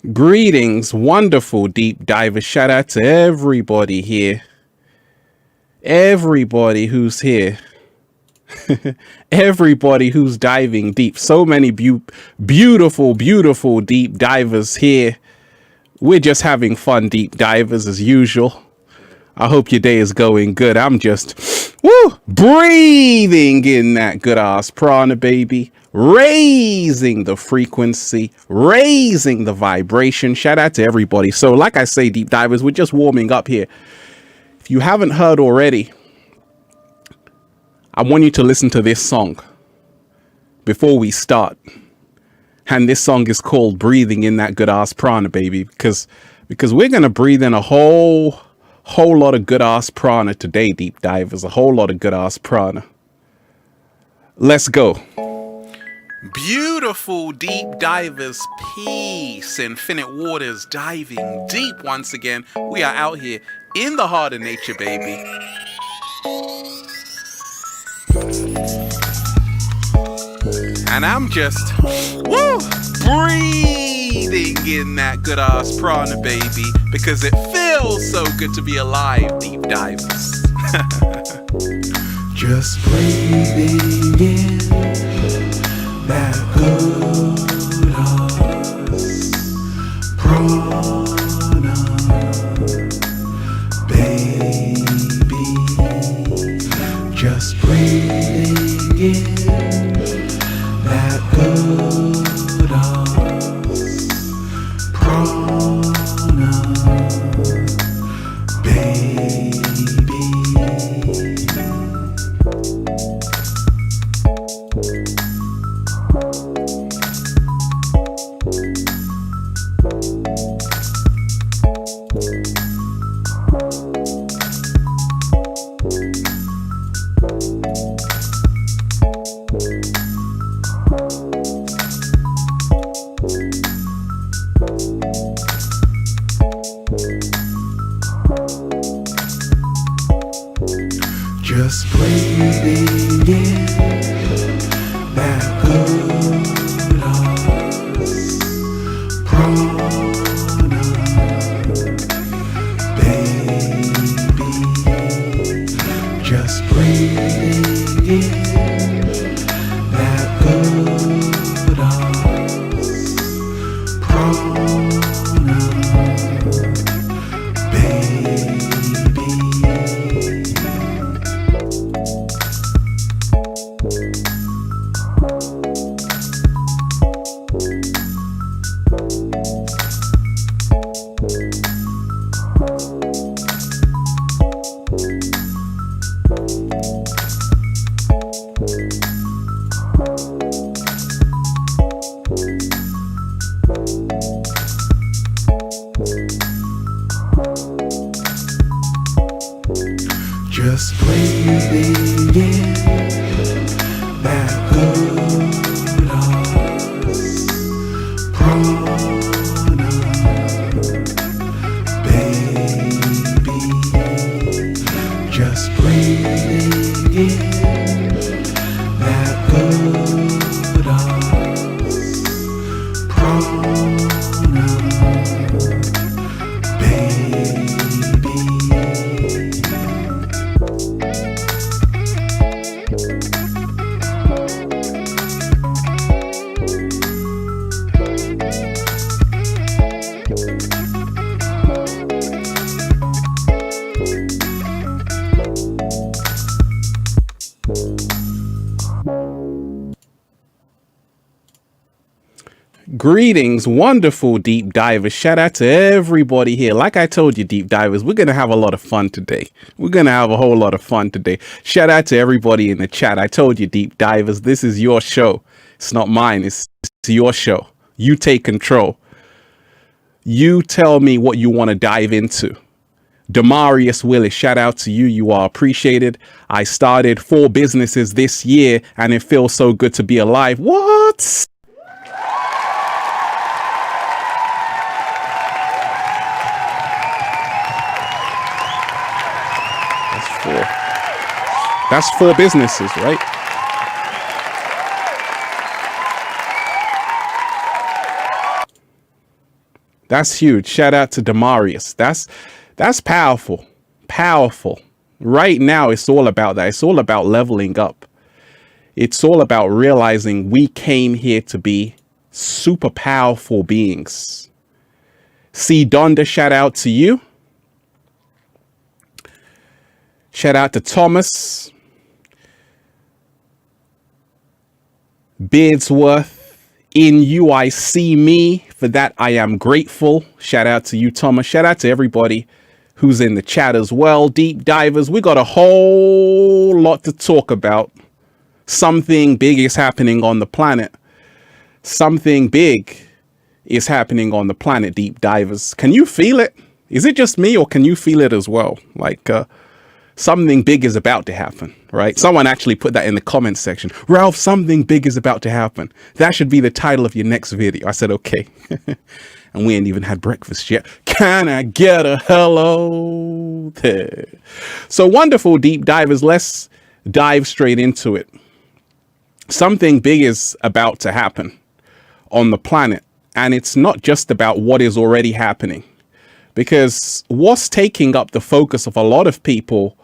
Greetings, wonderful deep divers. Shout out to everybody here. Everybody who's here. Everybody who's diving deep. So many beautiful, beautiful deep divers here. We're just having fun, deep divers, as usual. I hope your day is going good. I'm just, breathing in that good ass prana, baby. Raising the frequency, raising the vibration. Shout out to everybody. So like I say, deep divers, we're just warming up here. If you haven't heard already, I want you to listen to this song before we start. And this song is called Breathing in That Good Ass Prana, baby, because we're going to breathe in a whole lot of good ass prana today, deep divers. A whole lot of good ass prana. Let's go. Beautiful deep divers, peace, infinite waters, diving deep once again. We are out here in the heart of nature, baby. And I'm just, breathing in that good ass prana, baby, because it feels so good to be alive, deep divers. Just breathing in that good ass prana, baby. Just breathing in that good ass prana, baby. Just breathing in that good ass prana, baby. Just breathing in that good ass prana, baby. Just breathing in that good ass prana, baby. Just breathing in that good ass prana, baby. Greetings, wonderful deep divers. Shout out to everybody here. Like I told you, deep divers, we're going to have a lot of fun today. We're going to have a whole lot of fun today. Shout out to everybody in the chat. I told you, deep divers, this is your show. It's not mine. It's your show. You take control. You tell me what you want to dive into. Demarius Willis, shout out to you. You are appreciated. I started 4 businesses this year and it feels so good to be alive. What? That's 4 businesses, right? That's huge. Shout out to Demarius. That's powerful. Powerful. Right now, it's all about that. It's all about leveling up. It's all about realizing we came here to be super powerful beings. C. Donda, shout out to you. Shout out to Thomas. Beardsworth. In you, I see me. For that, I am grateful. Shout out to you, Thomas. Shout out to everybody who's in the chat as well. Deep divers, we got a whole lot to talk about. Something big is happening on the planet. Something big is happening on the planet, deep divers. Can you feel it? Is it just me, or can you feel it as well? Like something big is about to happen, right? Someone actually put that in the comments section. Ralph, something big is about to happen. That should be the title of your next video. I said, okay. And we ain't even had breakfast yet. Can I get a hello there? So wonderful, deep divers. Let's dive straight into it. Something big is about to happen on the planet. And it's not just about what is already happening. Because what's taking up the focus of a lot of people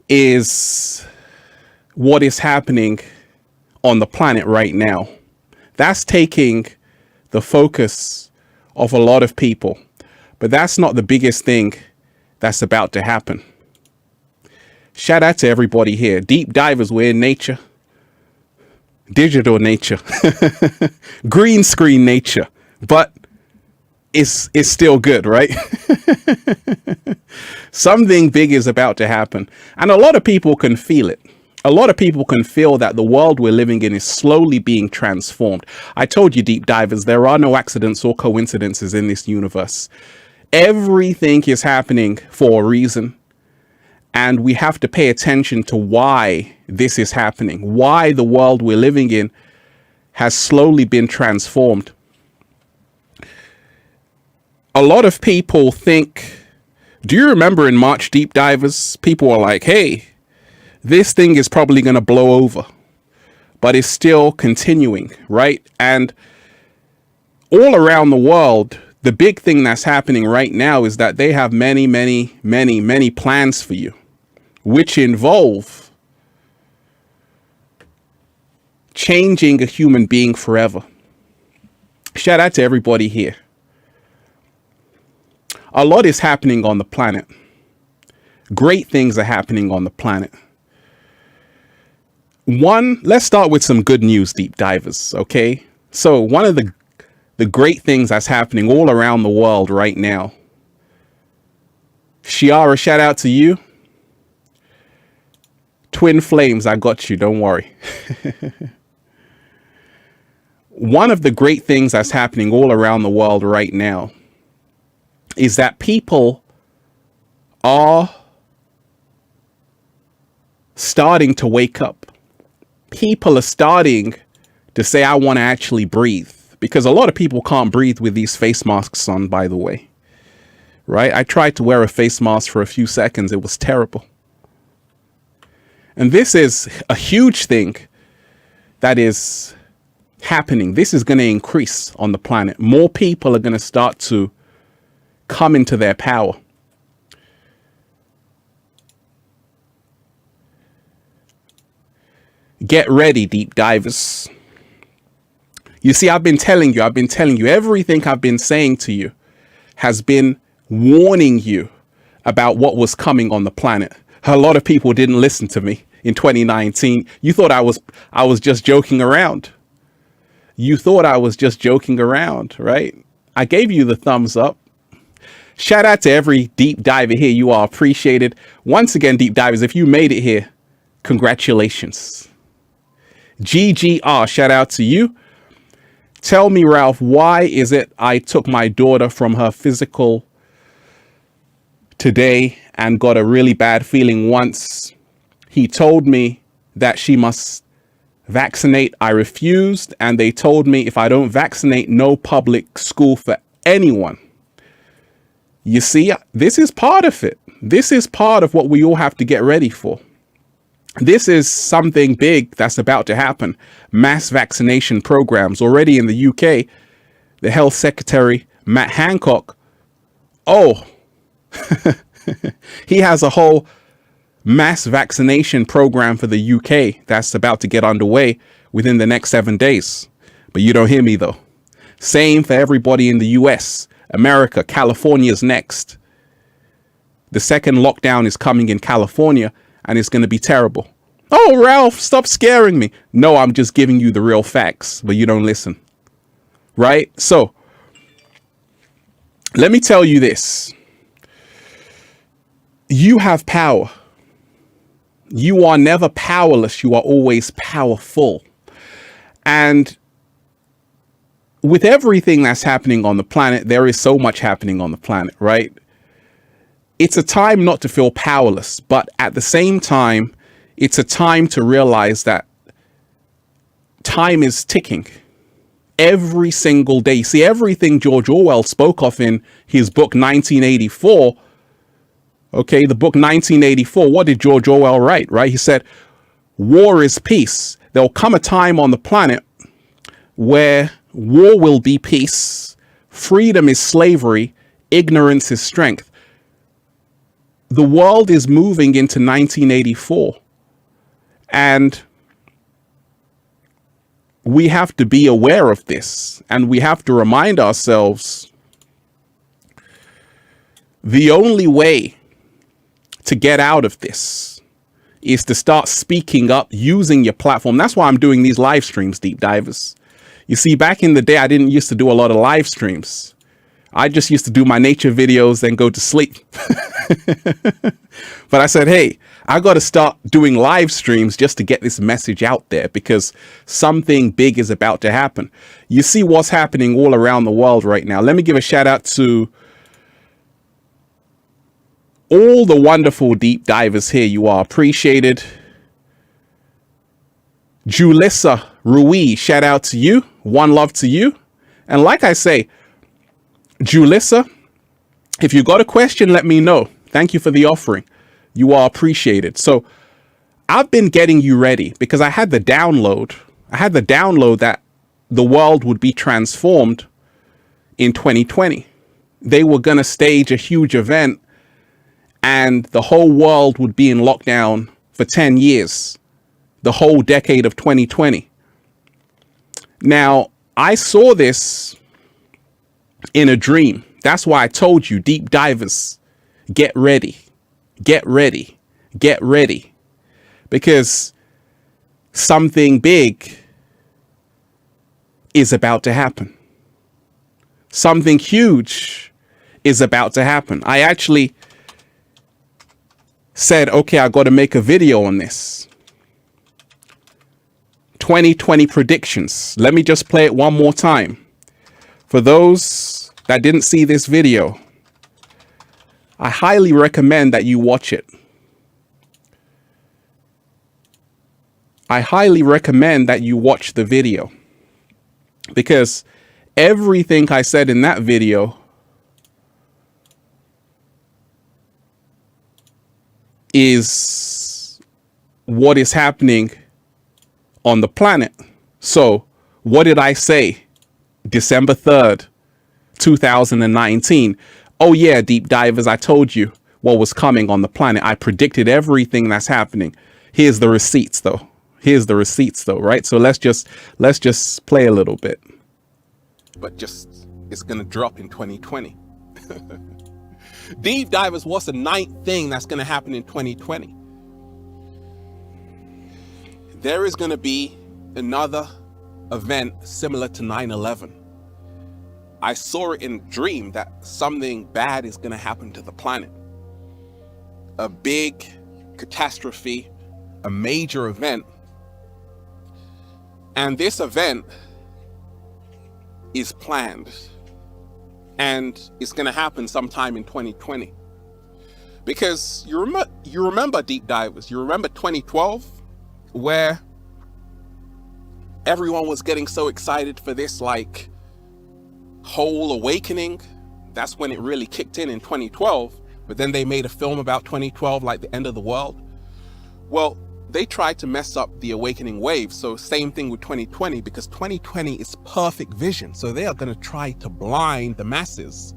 is what is happening on the planet right now. That's taking the focus of a lot of people. But that's not the biggest thing that's about to happen. Shout out to everybody here. Deep divers, we're in nature. Digital nature. Green screen nature. But it's still good, right? Something big is about to happen. And a lot of people can feel it. A lot of people can feel that the world we're living in is slowly being transformed. I told you, deep divers, there are no accidents or coincidences in this universe. Everything is happening for a reason. And we have to pay attention to why this is happening, why the world we're living in has slowly been transformed. A lot of people think, do you remember in March, deep divers, people were like, hey, this thing is probably going to blow over, but it's still continuing, right? And all around the world, the big thing that's happening right now is that they have many, many, many, many plans for you, which involve changing a human being forever. Shout out to everybody here. A lot is happening on the planet. Great things are happening on the planet. One, let's start with some good news, deep divers, okay? So one of the great things that's happening all around the world right now. Shiara, shout out to you. Twin flames, I got you, don't worry. One of the great things that's happening all around the world right now is that people are starting to wake up. People are starting to say, I want to actually breathe. Because a lot of people can't breathe with these face masks on, by the way. Right? I tried to wear a face mask for a few seconds. It was terrible. And this is a huge thing that is happening. This is going to increase on the planet. More people are going to start to come into their power. Get ready, deep divers. You see, I've been telling you, everything I've been saying to you has been warning you about what was coming on the planet. A lot of people didn't listen to me in 2019. You thought I was just joking around. You thought I was just joking around, right? I gave you the thumbs up. Shout out to every deep diver here. You are appreciated. Once again, deep divers, if you made it here, congratulations. GGR, shout out to you. Tell me, Ralph, why is it I took my daughter from her physical today and got a really bad feeling once he told me that she must vaccinate? I refused, and they told me if I don't vaccinate, no public school for anyone. You see, this is part of it. This is part of what we all have to get ready for. This is something big that's about to happen. Mass vaccination programs. Already in the UK, the health secretary Matt Hancock, oh, he has a whole mass vaccination program for the UK that's about to get underway within the next 7 days. But you don't hear me though. Same for everybody in the US, America. California's next. The second lockdown is coming in California, and it's going to be terrible. Oh, Ralph, stop scaring me. No, I'm just giving you the real facts, but you don't listen. Right? So, let me tell you this. You have power. You are never powerless. You are always powerful. And with everything that's happening on the planet, there is so much happening on the planet, right? It's a time not to feel powerless, but at the same time, it's a time to realize that time is ticking every single day. See, everything George Orwell spoke of in his book 1984, okay, the book 1984, what did George Orwell write, right? He said, war is peace. There'll come a time on the planet where war will be peace, freedom is slavery, ignorance is strength. The world is moving into 1984, and we have to be aware of this, and we have to remind ourselves the only way to get out of this is to start speaking up, using your platform. That's why I'm doing these live streams, deep divers. You see, back in the day, I didn't used to do a lot of live streams. I just used to do my nature videos, then go to sleep. But I said, hey, I got to start doing live streams just to get this message out there, because something big is about to happen. You see what's happening all around the world right now. Let me give a shout out to all the wonderful deep divers here. You are appreciated. Julissa Ruiz, shout out to you. One love to you. And like I say, Julissa, if you got a question, let me know. Thank you for the offering. You are appreciated. So I've been getting you ready because I had the download. That the world would be transformed in 2020. They were going to stage a huge event and the whole world would be in lockdown for 10 years, the whole decade of 2020. Now, I saw this in a dream. That's why I told you, deep divers, get ready, get ready, get ready, because something big is about to happen. Something huge is about to happen. I actually said, okay, I got to make a video on this. 2020 predictions. Let me just play it one more time. For those that didn't see this video, I highly recommend that you watch it. I highly recommend that you watch the video, because everything I said in that video is what is happening on the planet. So what did I say? December 3rd, 2019. Oh yeah, deep divers, I told you what was coming on the planet. I predicted everything that's happening. Here's the receipts though. Right? So let's just play a little bit. But just, it's gonna drop in 2020. Deep divers, what's the 9th thing that's gonna happen in 2020? There is gonna be another event similar to 9/11. I saw it in a dream that something bad is gonna happen to the planet. A big catastrophe, a major event. And this event is planned, and it's going to happen sometime in 2020. Because you remember deep divers, you remember 2012, where everyone was getting so excited for this like whole awakening. That's when it really kicked in 2012. But then they made a film about 2012, like the end of the world. Well, they tried to mess up the awakening wave. So same thing with 2020, because 2020 is perfect vision. So they are going to try to blind the masses.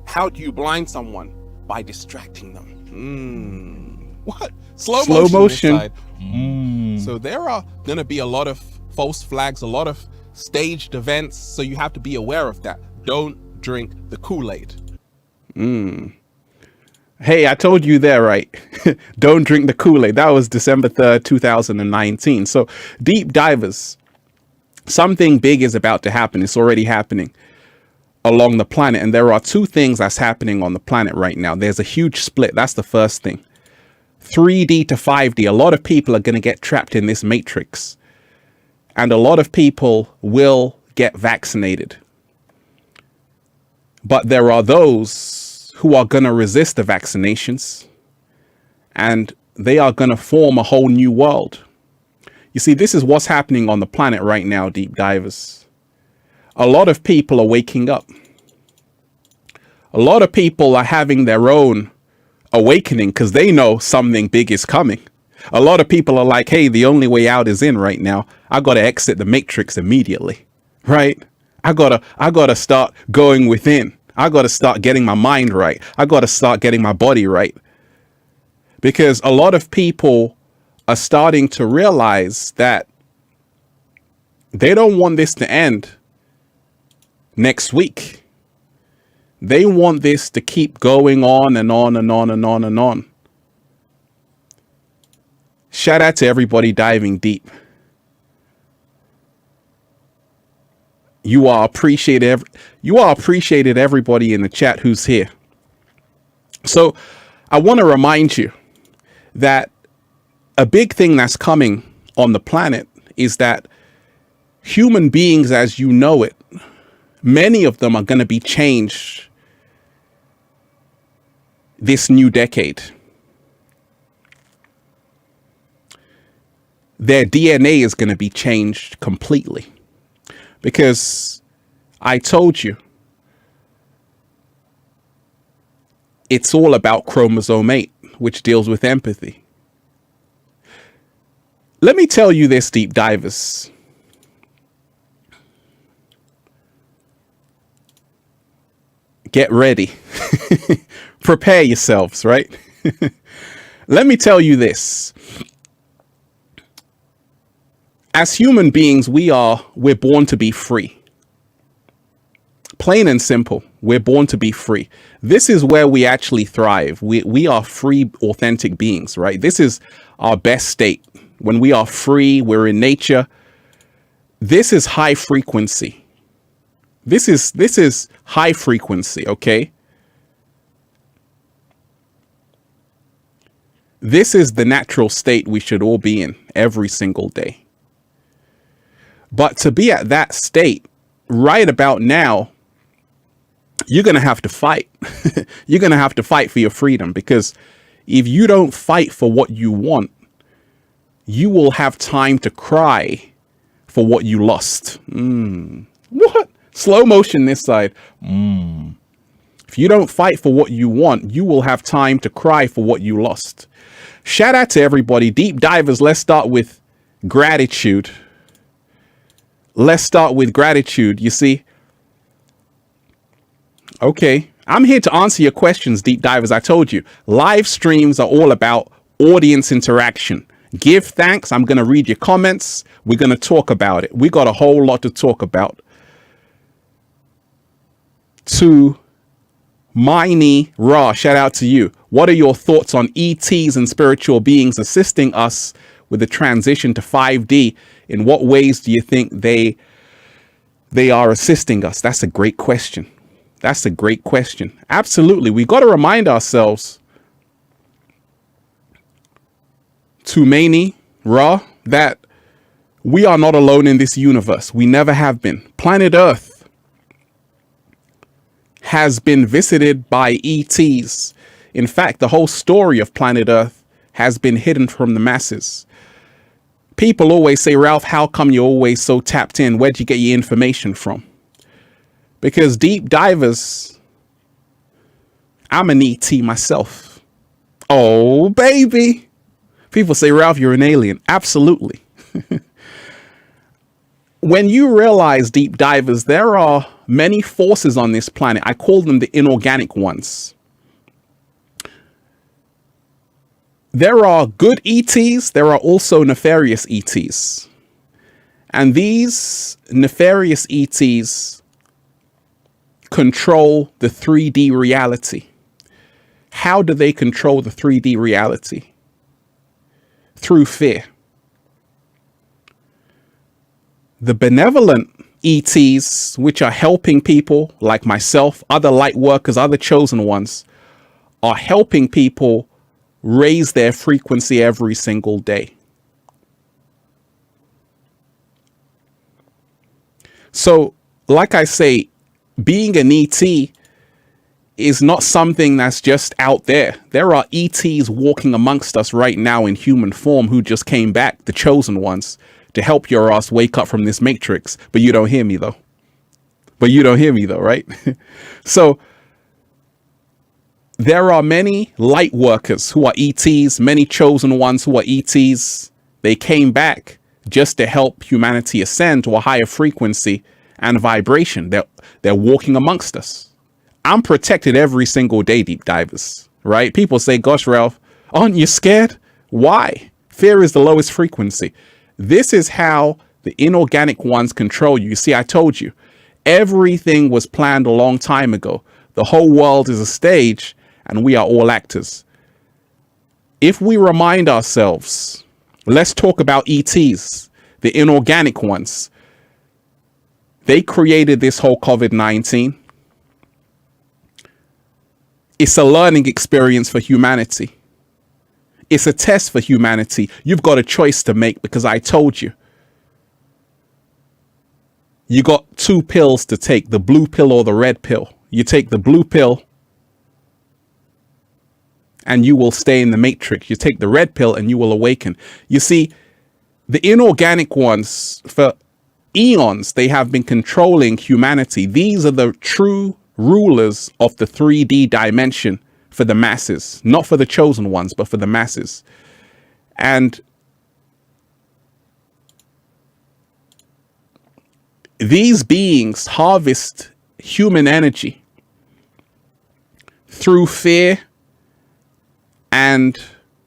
How do you blind someone? By distracting them. What? Slow motion. So there are going to be a lot of false flags, a lot of staged events. So you have to be aware of that. Don't drink the Kool-Aid. Hey, I told you there, right? Don't drink the Kool-Aid. That was December 3rd, 2019. So deep divers, something big is about to happen. It's already happening along the planet. And there are two things that's happening on the planet right now. There's a huge split. That's the first thing. 3D to 5D. A lot of people are going to get trapped in this matrix. And a lot of people will get vaccinated. But there are those who are going to resist the vaccinations, and they are going to form a whole new world. You see, this is what's happening on the planet right now, deep divers. A lot of people are waking up. A lot of people are having their own awakening because they know something big is coming. A lot of people are like, hey, the only way out is in right now. I got to exit the matrix immediately, right? I gotta start going within. I got to start getting my mind right. I got to start getting my body right. Because a lot of people are starting to realize that they don't want this to end next week. They want this to keep going on and on and on and on and on. Shout out to everybody diving deep. You are appreciated. You are appreciated, everybody in the chat who's here. So I want to remind you that a big thing that's coming on the planet is that human beings, as you know it, many of them are going to be changed this new decade. Their DNA is going to be changed completely. Because I told you, it's all about chromosome 8, which deals with empathy. Let me tell you this, deep divers. Get ready. Prepare yourselves, right? Let me tell you this. As human beings, we're born to be free. Plain and simple, we're born to be free. This is where we actually thrive. We are free, authentic beings, right? This is our best state. When we are free, we're in nature. This is high frequency. This is high frequency, okay? This is the natural state we should all be in every single day. But to be at that state right about now, you're going to have to fight. You're going to have to fight for your freedom, because if you don't fight for what you want, you will have time to cry for what you lost. What? Slow motion this side. If you don't fight for what you want, you will have time to cry for what you lost. Shout out to everybody. Deep divers, let's start with gratitude. Let's start with gratitude. You see? Okay. I'm here to answer your questions, deep divers. I told you, live streams are all about audience interaction. Give thanks. I'm going to read your comments. We're going to talk about it. We got a whole lot to talk about. To Miney Ra, shout out to you. What are your thoughts on ETs and spiritual beings assisting us with the transition to 5D? In what ways do you think they are assisting us? That's a great question. That's a great question. Absolutely. We got to remind ourselves, to Maney Ra, that we are not alone in this universe. We never have been. Planet Earth has been visited by ETs. In fact, the whole story of planet Earth has been hidden from the masses. People always say, Ralph, how come you're always so tapped in? Where'd you get your information from? Because deep divers, I'm an ET myself. Oh, baby. People say, Ralph, you're an alien. Absolutely. When you realize, deep divers, there are many forces on this planet. I call them the inorganic ones. There are good ETs. There are also nefarious ETs. And these nefarious ETs control the 3D reality. How do they control the 3D reality? Through fear. The benevolent ETs, which are helping people like myself, other light workers, other chosen ones, are helping people raise their frequency every single day. So, like I say, being an ET is not something that's just out there. There are ETs walking amongst us right now in human form who just came back, the chosen ones, to help your ass wake up from this matrix. But you don't hear me though. Right? So there are many light workers who are ETs, many chosen ones who are ETs. They came back just to help humanity ascend to a higher frequency and vibration. They're walking amongst us. I'm protected every single day, deep divers, right? People say, gosh, Ralph, aren't you scared? Why? Fear is the lowest frequency. This is how the inorganic ones control you. You see, I told you, everything was planned a long time ago. The whole world is a stage and we are all actors. If we remind ourselves, let's talk about ETs, the inorganic ones. They created this whole COVID-19. It's a learning experience for humanity. It's a test for humanity. You've got a choice to make because I told you. You got two pills to take, the blue pill or the red pill. You take the blue pill and you will stay in the matrix. You take the red pill and you will awaken. You see, the inorganic ones, for eons, they have been controlling humanity. These are the true rulers of the 3D dimension for the masses, not for the chosen ones, but for the masses. And these beings harvest human energy through fear and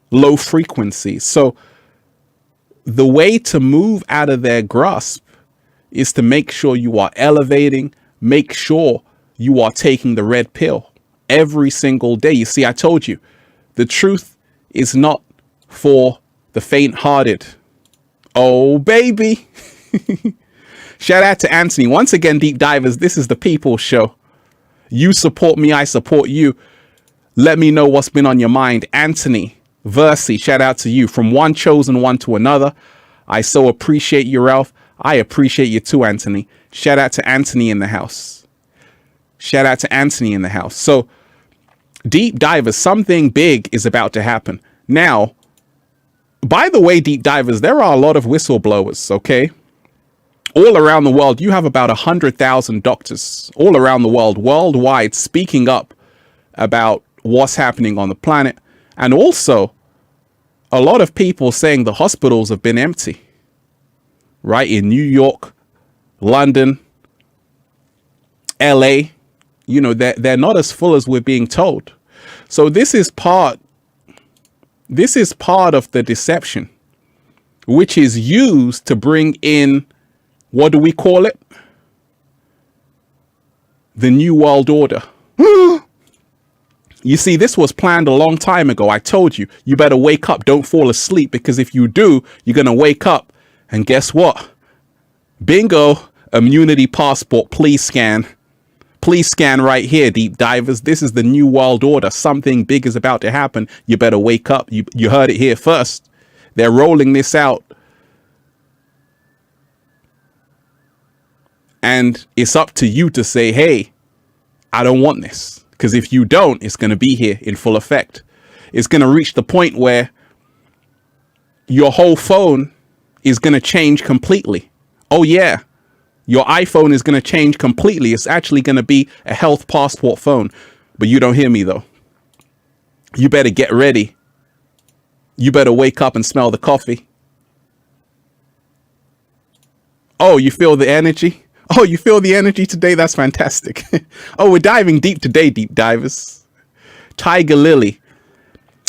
low frequency. So the way to move out of their grasp is to make sure you are elevating, make sure you are taking the red pill every single day. You see, I told you, the truth is not for the faint-hearted. Oh, baby. Shout out to Anthony. Once again, deep divers, this is the People's Show. You support me, I support you. Let me know what's been on your mind. Anthony, Versi, shout out to you. From one chosen one to another. I so appreciate you, Ralph. I appreciate you too, Anthony. Shout out to Anthony in the house. Shout out to Anthony in the house. So, deep divers, something big is about to happen. Now, by the way, deep divers, there are a lot of whistleblowers, okay? All around the world, you have about 100,000 doctors all around the world, worldwide, speaking up about what's happening on the planet. And also, a lot of people saying the hospitals have been empty, right? In New York, London, LA, you know, they're not as full as we're being told. So this is part of the deception, which is used to bring in, what do we call it? The New World Order. You see, this was planned a long time ago. I told you, you better wake up. Don't fall asleep, because if you do, you're going to wake up. And guess what? Bingo, immunity passport, please scan. Please scan right here, deep divers. This is the New World Order. Something big is about to happen. You better wake up. You heard it here first. They're rolling this out. And it's up to you to say, hey, I don't want this. Because if you don't, it's going to be here in full effect. It's going to reach the point where your whole phone is going to change completely. Oh, yeah. Your iPhone is going to change completely. It's actually going to be a health passport phone. But you don't hear me, though. You better get ready. You better wake up and smell the coffee. Oh, you feel the energy? Oh, you feel the energy today? That's fantastic. Oh, we're diving deep today, deep divers. Tiger Lily.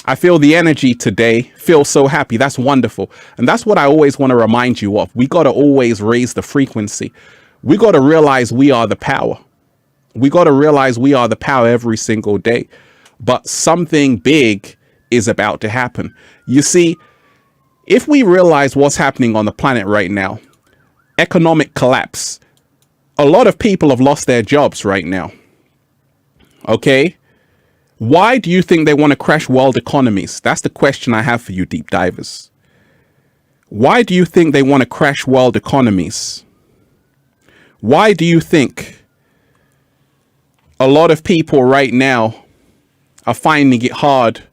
I feel the energy today. Feel so happy. That's wonderful. And that's what I always want to remind you of. We got to always raise the frequency. We got to realize we are the power. We got to realize we are the power every single day. But something big is about to happen. You see, if we realize what's happening on the planet right now, economic collapse, a lot of people have lost their jobs right now. Okay? Why do you think they want to crash world economies? That's the question I have for you, deep divers. Why do you think they want to crash world economies? Why do you think a lot of people right now are finding it hard?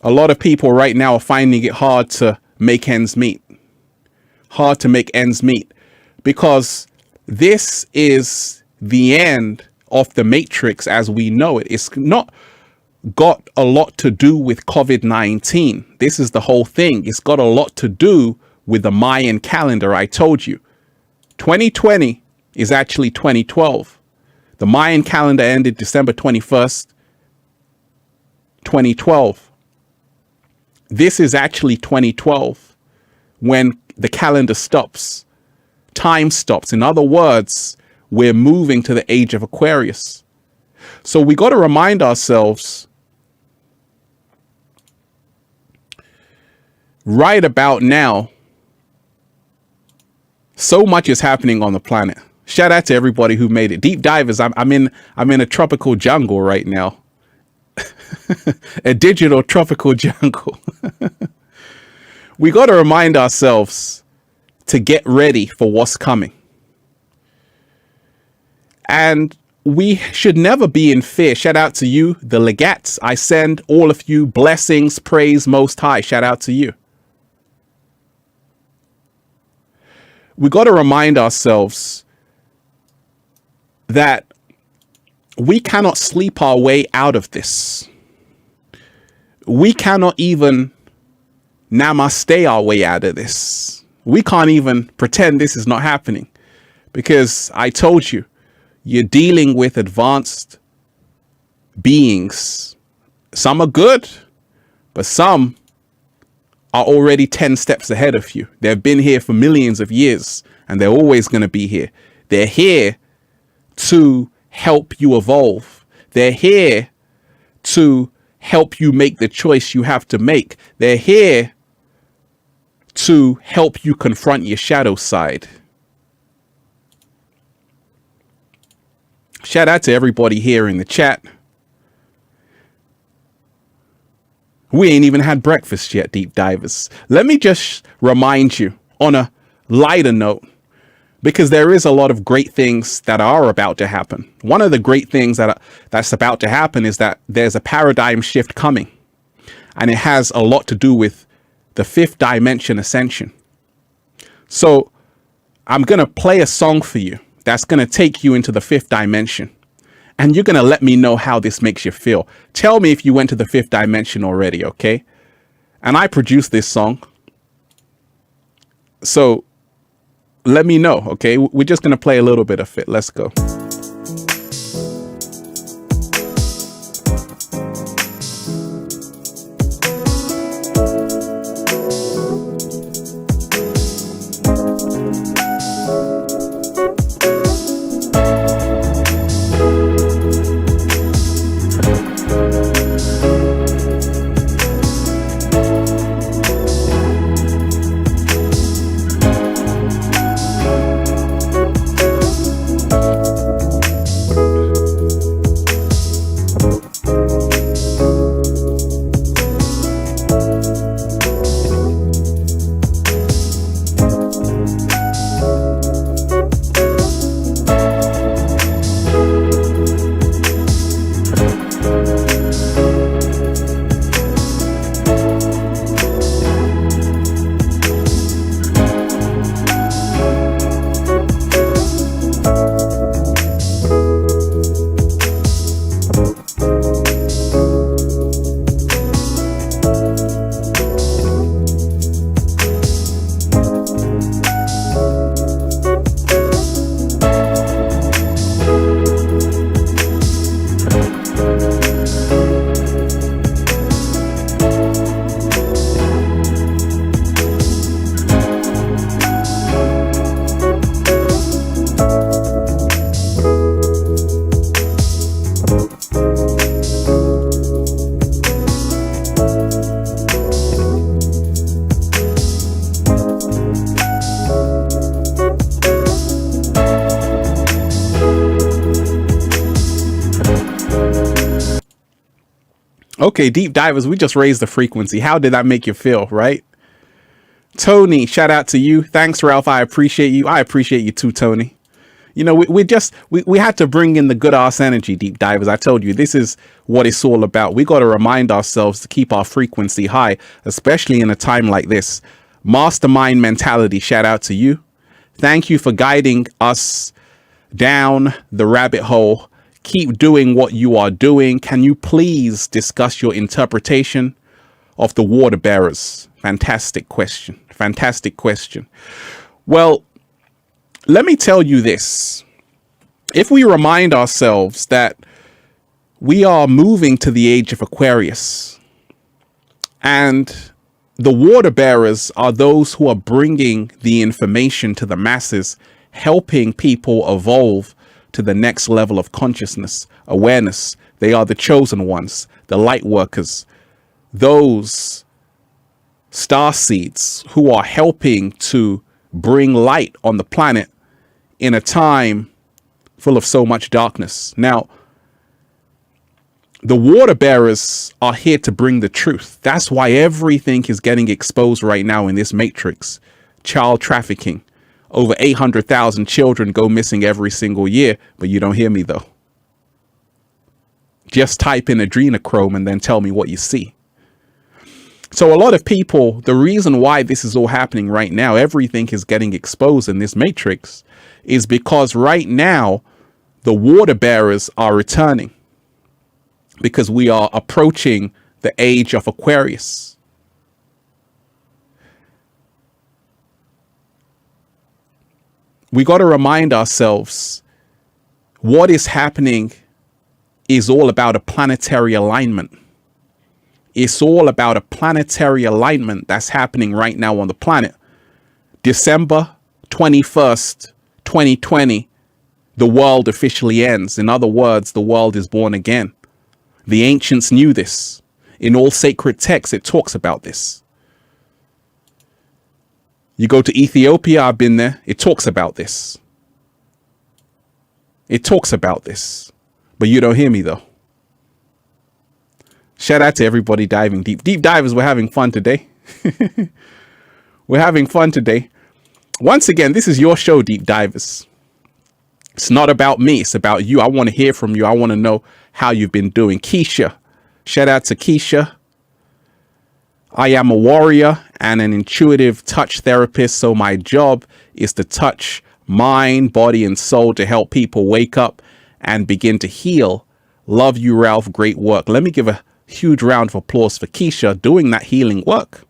A lot of people right now are finding it hard to make ends meet. Hard to make ends meet. Because this is the end of the matrix as we know it. It's not got a lot to do with COVID-19. This is the whole thing. It's got a lot to do with the Mayan calendar. I told you 2020 is actually 2012. The Mayan calendar ended December 21st, 2012. This is actually 2012 when the calendar stops. Time stops. In other words, we're moving to the age of Aquarius. So we got to remind ourselves right about now, so much is happening on the planet. Shout out to everybody who made it. Deep divers, I'm in a tropical jungle right now. A digital tropical jungle. We got to remind ourselves to get ready for what's coming. And we should never be in fear. Shout out to you, the legats. I send all of you blessings, praise most high. Shout out to you. We got to remind ourselves that we cannot sleep our way out of this. We cannot even namaste our way out of this. We can't even pretend this is not happening, because I told you, you're dealing with advanced beings. Some are good, but some are already 10 steps ahead of you. They've been here for millions of years, and they're always going to be here. They're here to help you evolve. They're here to help you make the choice you have to make. They're here to help you confront your shadow side. Shout out to everybody here in the chat. We ain't even had breakfast yet, deep divers. Let me just remind you on a lighter note, because there is a lot of great things that are about to happen. One of the great things that's about to happen is that there's a paradigm shift coming, and it has a lot to do with the 5th dimension ascension. So I'm going to play a song for you that's going to take you into the 5th dimension. And you're going to let me know how this makes you feel. Tell me if you went to the 5th dimension already, okay? And I produced this song. So let me know, okay? We're just going to play a little bit of it. Let's go. Okay, deep divers, we just raised the frequency. How did that make you feel, right? Tony, shout out to you. Thanks, Ralph. I appreciate you. I appreciate you too, Tony. You know, we had to bring in the good ass energy, deep divers. I told you, this is what it's all about. We got to remind ourselves to keep our frequency high, especially in a time like this. Mastermind mentality, shout out to you. Thank you for guiding us down the rabbit hole. Keep doing what you are doing. Can you please discuss your interpretation of the water bearers? Fantastic question. Fantastic question. Well, let me tell you this. If we remind ourselves that we are moving to the age of Aquarius, and the water bearers are those who are bringing the information to the masses, helping people evolve to the next level of consciousness, awareness. They are the chosen ones, the light workers, those star seeds who are helping to bring light on the planet in a time full of so much darkness. Now, the water bearers are here to bring the truth. That's why everything is getting exposed right now in this matrix. Child trafficking. Over 800,000 children go missing every single year, but you don't hear me though. Just type in adrenochrome and then tell me what you see. So a lot of people, the reason why this is all happening right now, everything is getting exposed in this matrix, is because right now the water bearers are returning, because we are approaching the age of Aquarius. We got to remind ourselves what is happening is all about a planetary alignment. It's all about a planetary alignment that's happening right now on the planet. December 21st, 2020, the world officially ends. In other words, the world is born again. The ancients knew this. In all sacred texts, it talks about this. You go to Ethiopia, I've been there. It talks about this. It talks about this. But you don't hear me though. Shout out to everybody diving deep. Deep divers, we're having fun today. We're having fun today. Once again, this is your show, Deep Divers. It's not about me. It's about you. I want to hear from you. I want to know how you've been doing. Keisha. Shout out to Keisha. I am a warrior and an intuitive touch therapist, so my job is to touch mind, body, and soul to help people wake up and begin to heal. Love you, Ralph. Great work. Let me give a huge round of applause for Keisha doing that healing work.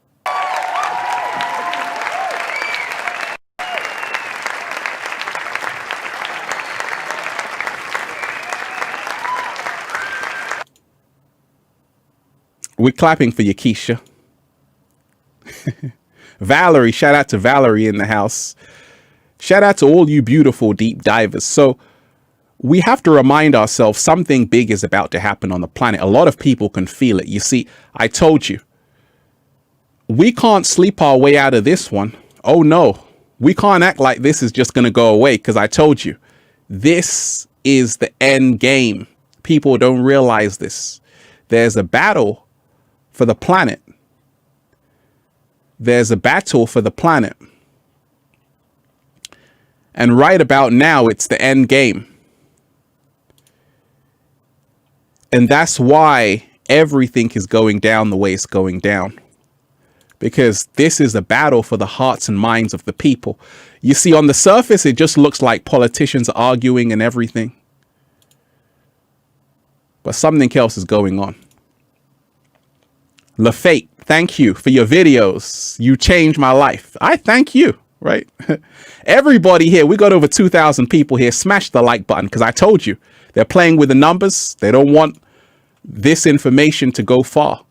We're clapping for you, Keisha. Valerie, shout out to Valerie in the house. Shout out to all you beautiful deep divers. So we have to remind ourselves something big is about to happen on the planet. A lot of people can feel it. You see, I told you, we can't sleep our way out of this one. Oh no, we can't act like this is just going to go away, because I told you, this is the end game. People don't realize this. There's a battle for the planet. There's a battle for the planet. And right about now, it's the end game. And that's why everything is going down the way it's going down. Because this is a battle for the hearts and minds of the people. You see, on the surface, it just looks like politicians are arguing and everything. But something else is going on. LaFate, thank you for your videos. You changed my life. I thank you, right? Everybody here, we got over 2,000 people here. Smash the like button, because I told you, they're playing with the numbers. They don't want this information to go far.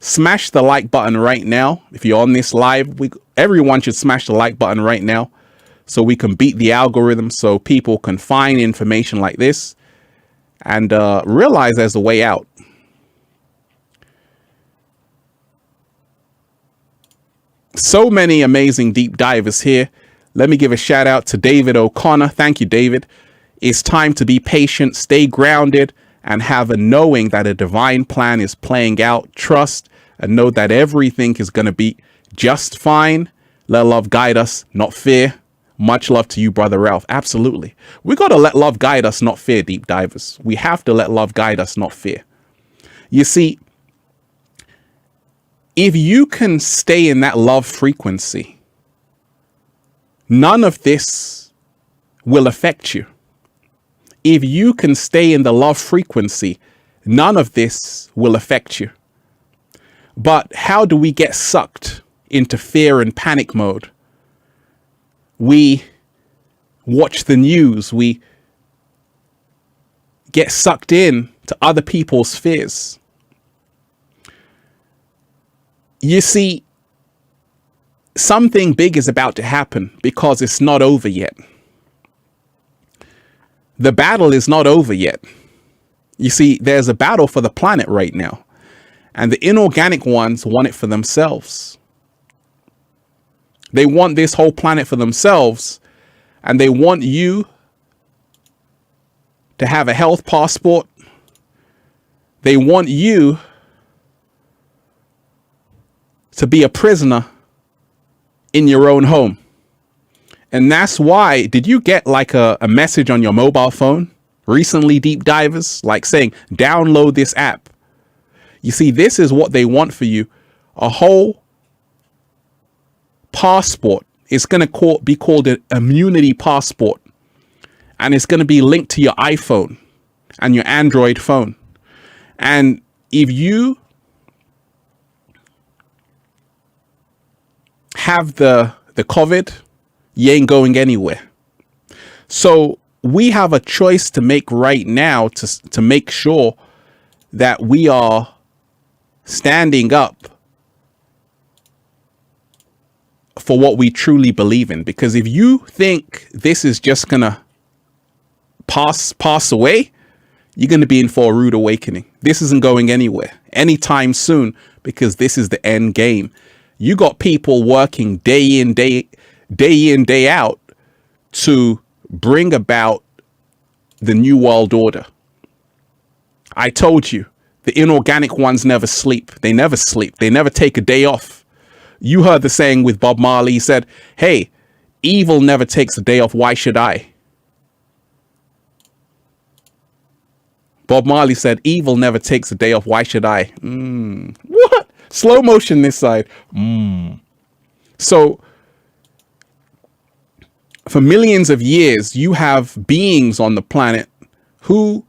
Smash the like button right now. If you're on this live, everyone should smash the like button right now so we can beat the algorithm, so people can find information like this and realize there's a way out. So many amazing deep divers here. Let me give a shout out to David O'Connor. Thank you, David. It's time to be patient, stay grounded, and have a knowing that a divine plan is playing out. Trust and know that everything is going to be just fine. Let love guide us, not fear. Much love to you, Brother Ralph. Absolutely. We got to let love guide us, not fear, deep divers. We have to let love guide us, not fear. You see, if you can stay in that love frequency, none of this will affect you. If you can stay in the love frequency, none of this will affect you. But how do we get sucked into fear and panic mode? We watch the news. We get sucked in to other people's fears. You see, something big is about to happen because it's not over yet. The battle is not over yet. You see, there's a battle for the planet right now, and the inorganic ones want it for themselves. They want this whole planet for themselves, and they want you to have a health passport. They want you to be a prisoner in your own home. And that's why, did you get like a message on your mobile phone recently, deep divers, like saying, download this app? You see, this is what they want for you. A whole passport. It's going to be called an immunity passport. And it's going to be linked to your iPhone and your Android phone. And if you have the COVID, you ain't going anywhere. So we have a choice to make right now to make sure that we are standing up for what we truly believe in. Because if you think this is just gonna pass away, you're gonna be in for a rude awakening. This isn't going anywhere anytime soon, because this is the end game. You got people working day in, day out to bring about the new world order. I told you, the inorganic ones never sleep. They never sleep. They never take a day off. You heard the saying with Bob Marley. He said, hey, evil never takes a day off. Why should I? Bob Marley said, evil never takes a day off. Why should I? What? Slow motion this side. So for millions of years, you have beings on the planet who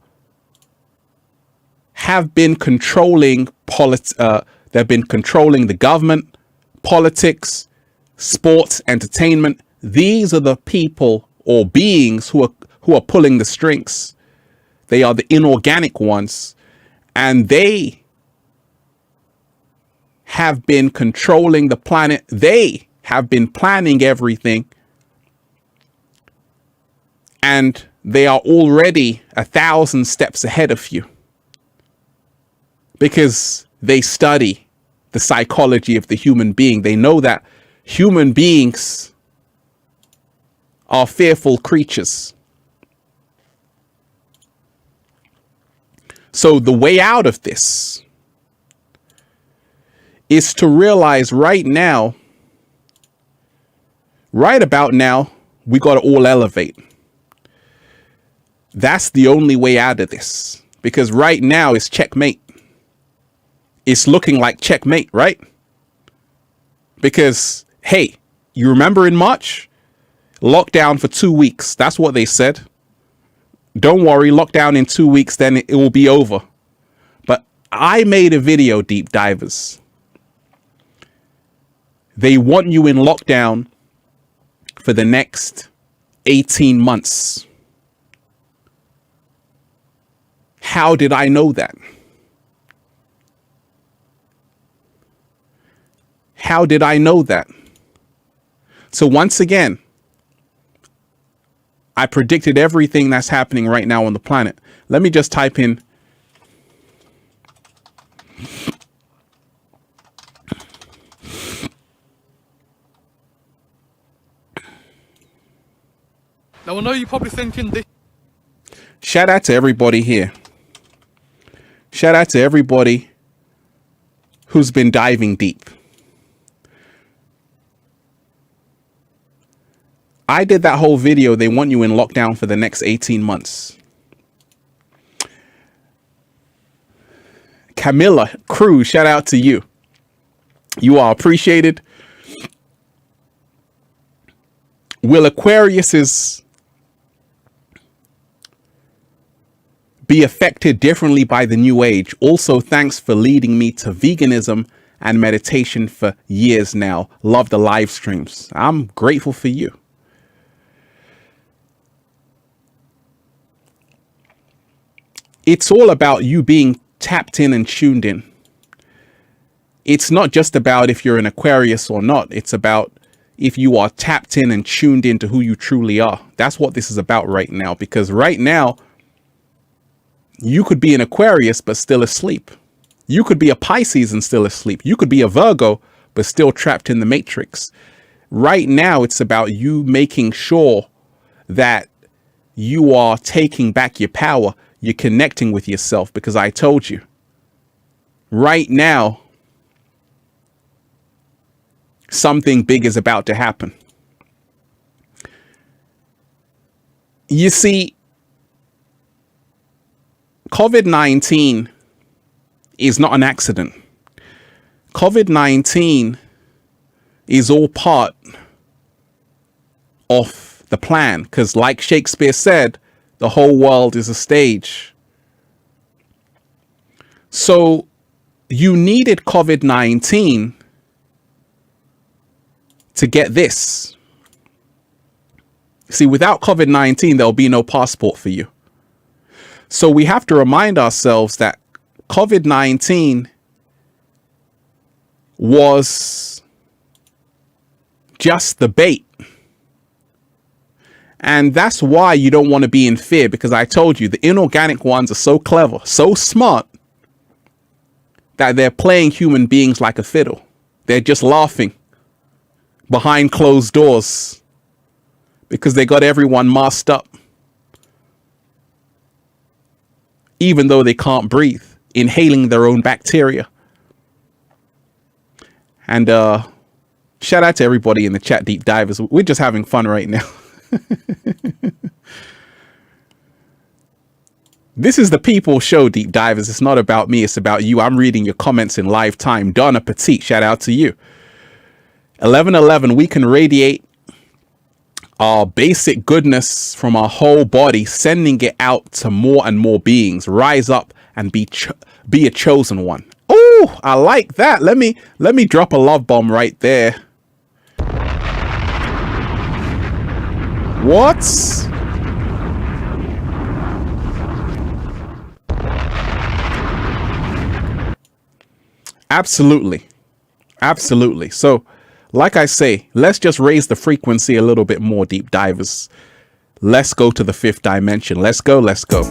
have been controlling they've been controlling the government, politics, sports, entertainment. These are the people or beings who are pulling the strings. They are the inorganic ones, and they have been controlling the planet. They have been planning everything, and they are already 1,000 steps ahead of you because they study the psychology of the human being. They know that human beings are fearful creatures. So the way out of this is to realize right about now, we got to all elevate. That's the only way out of this, because right now it's checkmate. It's looking like checkmate, right? Because, hey, you remember in March, lockdown for 2 weeks. That's what they said. Don't worry, lockdown in 2 weeks, then it will be over. But I made a video, deep divers. They want you in lockdown for the next 18 months. How did I know that? How did I know that? So once again, I predicted everything that's happening right now on the planet. Let me just type in. Now I know you're probably thinking this. Shout out to everybody here. Shout out to everybody who's been diving deep. I did that whole video. They want you in lockdown for the next 18 months. Camilla Cruz, shout out to you. You are appreciated. Will Aquariuses be affected differently by the new age? Also, thanks for leading me to veganism and meditation for years now. Love the live streams. I'm grateful for you. It's all about you being tapped in and tuned in. It's not just about if you're an Aquarius or not. It's about if you are tapped in and tuned into who you truly are. That's what this is about right now. Because right now, you could be an Aquarius, but still asleep. You could be a Pisces and still asleep. You could be a Virgo, but still trapped in the matrix. Right now, it's about you making sure that you are taking back your power. You're connecting with yourself, because I told you. Right now, something big is about to happen. You see, COVID-19 is not an accident. COVID-19 is all part of the plan, because like Shakespeare said, the whole world is a stage. So you needed COVID-19 to get this. See, without COVID-19, there'll be no passport for you. So we have to remind ourselves that COVID-19 was just the bait. And that's why you don't want to be in fear, because I told you the inorganic ones are so clever, so smart, that they're playing human beings like a fiddle. They're just laughing behind closed doors because they got everyone masked up, even though they can't breathe, inhaling their own bacteria. And shout out to everybody in the chat, deep divers. We're just having fun right now. This is the people show, deep divers. It's not about me, it's about you. I'm reading your comments in live time. Donna Petit, shout out to you. 1111, we can radiate our basic goodness from our whole body, sending it out to more and more beings. Rise up and be a chosen one. Oh, I like that. Let me drop a love bomb right there. What? Absolutely. Absolutely. So, like I say, let's just raise the frequency a little bit more, deep divers. Let's go to the 5th dimension. Let's go. Let's go.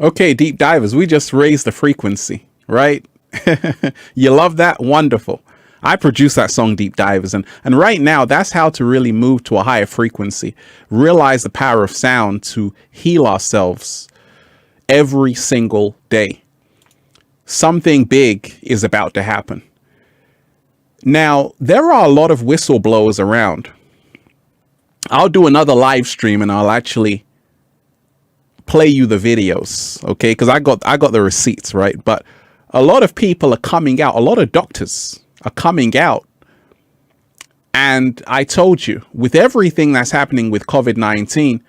Okay, deep divers, we just raised the frequency, right? You love that? Wonderful. I produce that song, Deep Divers, and right now that's how to really move to a higher frequency. Realize the power of sound to heal ourselves every single day. Something big is about to happen. Now, there are a lot of whistleblowers around. I'll do another live stream and I'll actually play you the videos, okay? Because I got the receipts, right? But a lot of people are coming out. A lot of doctors are coming out. And I told you, with everything that's happening with COVID-19,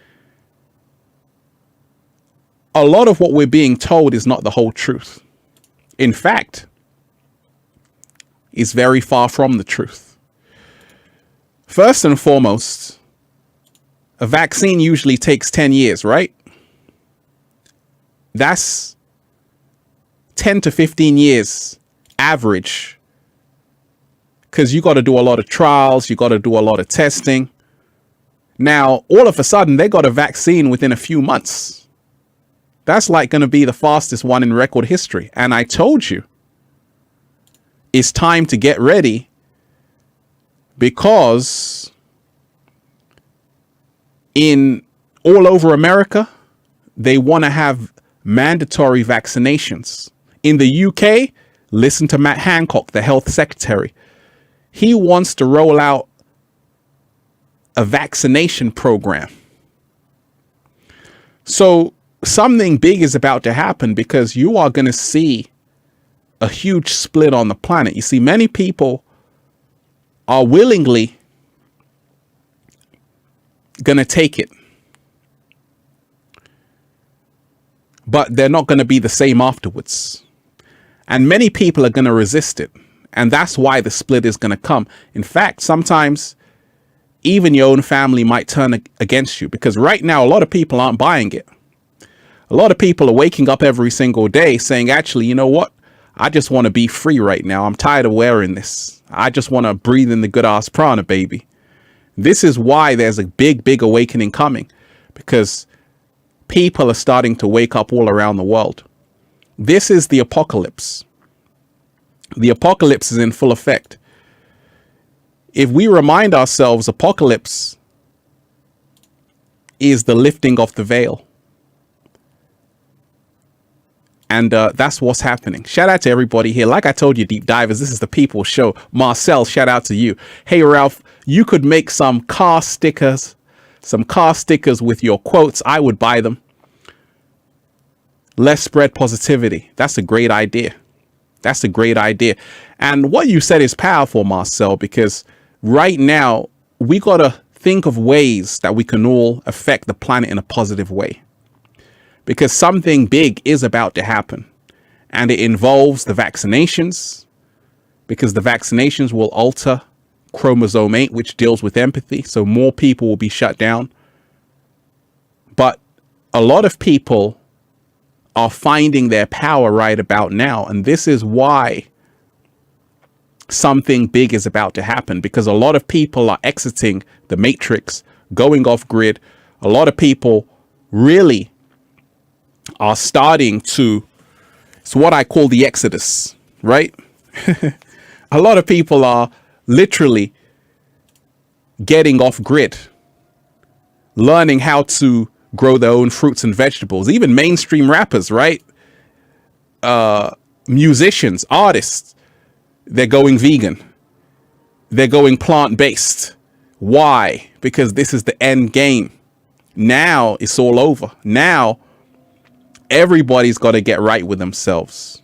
a lot of what we're being told is not the whole truth. In fact, it's very far from the truth. First and foremost, a vaccine usually takes 10 years, right? That's 10 to 15 years average, because you got to do a lot of trials, you got to do a lot of testing. Now, all of a sudden, they got a vaccine within a few months. That's like going to be the fastest one in record history. And I told you, it's time to get ready, because in all over America, they want to have mandatory vaccinations. In the UK, listen to Matt Hancock, the health secretary. He wants to roll out a vaccination program. So something big is about to happen, because you are going to see a huge split on the planet. You see, many people are willingly going to take it, but they're not going to be the same afterwards. And many people are going to resist it. And that's why the split is going to come. In fact, sometimes even your own family might turn against you, because right now, a lot of people aren't buying it. A lot of people are waking up every single day saying, actually, you know what? I just want to be free right now. I'm tired of wearing this. I just want to breathe in the good ass prana, baby. This is why there's a big awakening coming, because people are starting to wake up all around the world. This is the apocalypse. The apocalypse is in full effect. If we remind ourselves, apocalypse is the lifting of the veil. And that's what's happening. Shout out to everybody here. Like I told you, deep divers, this is the People's Show. Marcel, shout out to you. Hey, Ralph, you could make some car stickers with your quotes. I would buy them. Let's spread positivity. That's a great idea. That's a great idea. And what you said is powerful, Marcel, because right now we got to think of ways that we can all affect the planet in a positive way. Because something big is about to happen, and it involves the vaccinations, because the vaccinations will alter chromosome 8, which deals with empathy. So more people will be shut down. But a lot of people are finding their power right about now. And this is why something big is about to happen, because a lot of people are exiting the matrix, going off grid. A lot of people really are starting to, it's what I call the exodus, right? A lot of people are literally getting off grid, learning how to grow their own fruits and vegetables. Even mainstream rappers, right? Musicians, artists, they're going vegan. They're going plant-based. Why? Because this is the end game. Now it's all over. Now everybody's got to get right with themselves.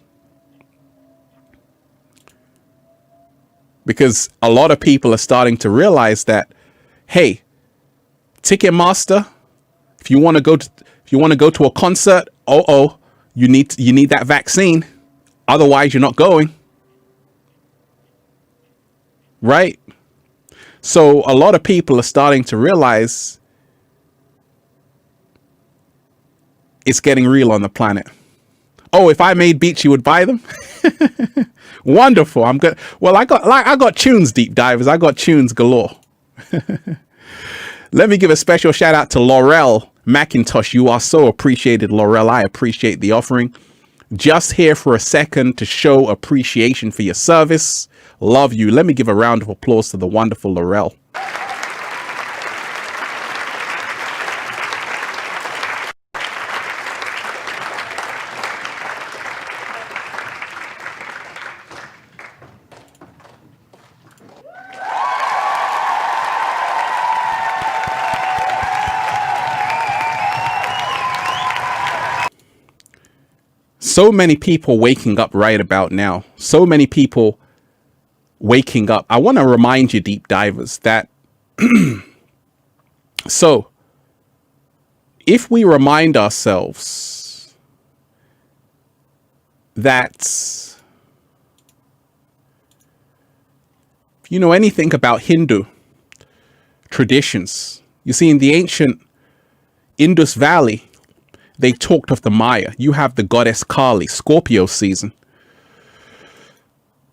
Because a lot of people are starting to realize that, hey, Ticketmaster, if you want to go to a concert, you need that vaccine. Otherwise, you're not going. Right? So a lot of people are starting to realize it's getting real on the planet. Oh, if I made beats, you would buy them? Wonderful. I'm good. Well, I got tunes, deep divers. I got tunes galore. Let me give a special shout out to Laurel McIntosh. You are so appreciated, Laurel. I appreciate the offering. Just here for a second to show appreciation for your service. Love you. Let me give a round of applause to the wonderful Laurel. So many people waking up right about now. So many people waking up. I want to remind you, deep divers, that so if we remind ourselves that, you know, anything about Hindu traditions, you see, in the ancient Indus Valley, they talked of the Maya. You have the goddess Kali, Scorpio season,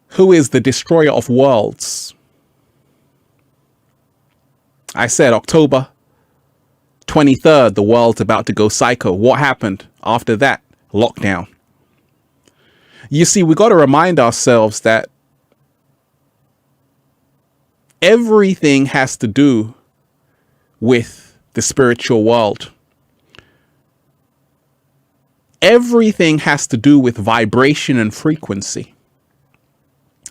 who is the destroyer of worlds. I said October 23rd, the world's about to go psycho. What happened after that? Lockdown. You see, we got to remind ourselves that everything has to do with the spiritual world. Everything has to do with vibration and frequency.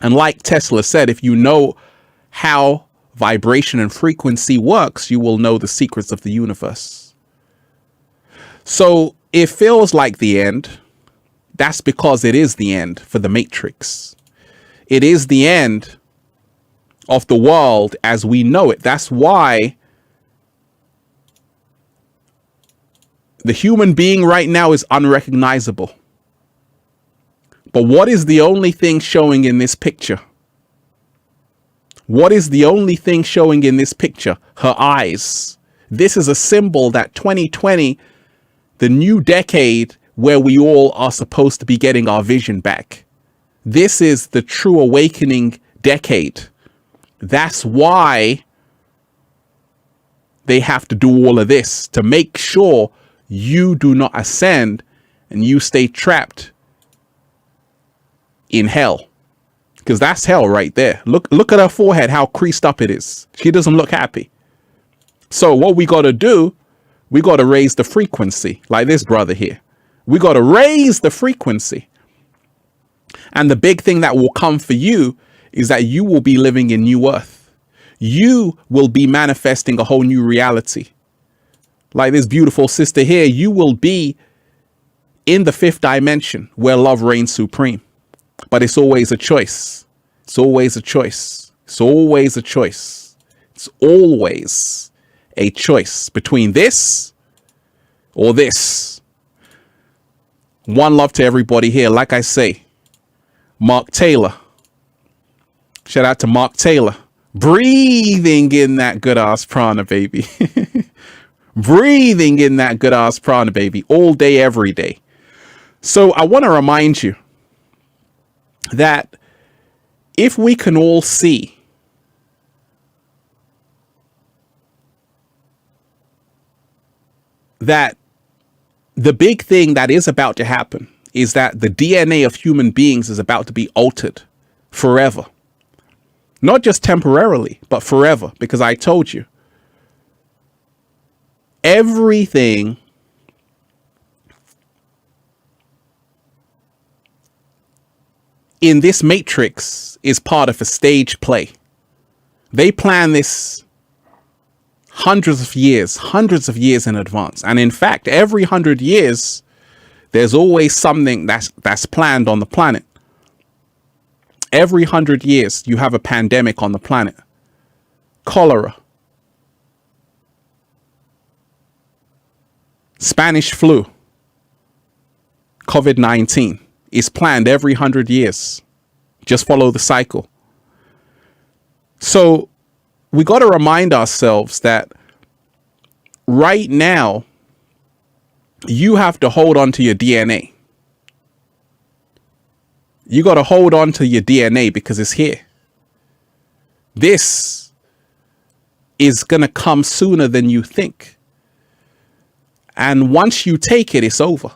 And like Tesla said, if you know how vibration and frequency works, you will know the secrets of the universe. So it feels like the end. That's because it is the end for the Matrix. It is the end of the world as we know it. That's why the human being right now is unrecognizable. But what is the only thing showing in this picture? What is the only thing showing in this picture? Her eyes. This is a symbol that 2020, the new decade where we all are supposed to be getting our vision back. This is the true awakening decade. That's why they have to do all of this, to make sure you do not ascend and you stay trapped in hell. Because that's hell right there. Look at her forehead, how creased up it is. She doesn't look happy. So what we got to do, we got to raise the frequency, like this brother here. We got to raise the frequency. And the big thing that will come for you is that you will be living in new earth. You will be manifesting a whole new reality. Like this beautiful sister here, you will be in the fifth dimension where love reigns supreme. But it's always a choice. It's always a choice. It's always a choice. It's always a choice between this or this. One love to everybody here. Like I say, Mark Taylor. Shout out to Mark Taylor. Breathing in that good ass prana, baby. Breathing in that good ass prana, baby. All day, every day. So I want to remind you that if we can all see that the big thing that is about to happen is that the DNA of human beings is about to be altered forever. Not just temporarily, but forever. Because I told you, everything in this matrix is part of a stage play. They plan this hundreds of years in advance. And in fact, every 100 years, there's always something that's planned on the planet. Every 100 years, you have a pandemic on the planet. Cholera. Spanish flu. COVID-19 is planned every 100 years. Just follow the cycle. So we got to remind ourselves that right now, you have to hold on to your DNA. You got to hold on to your DNA because it's here. This is going to come sooner than you think. And once you take it, it's over.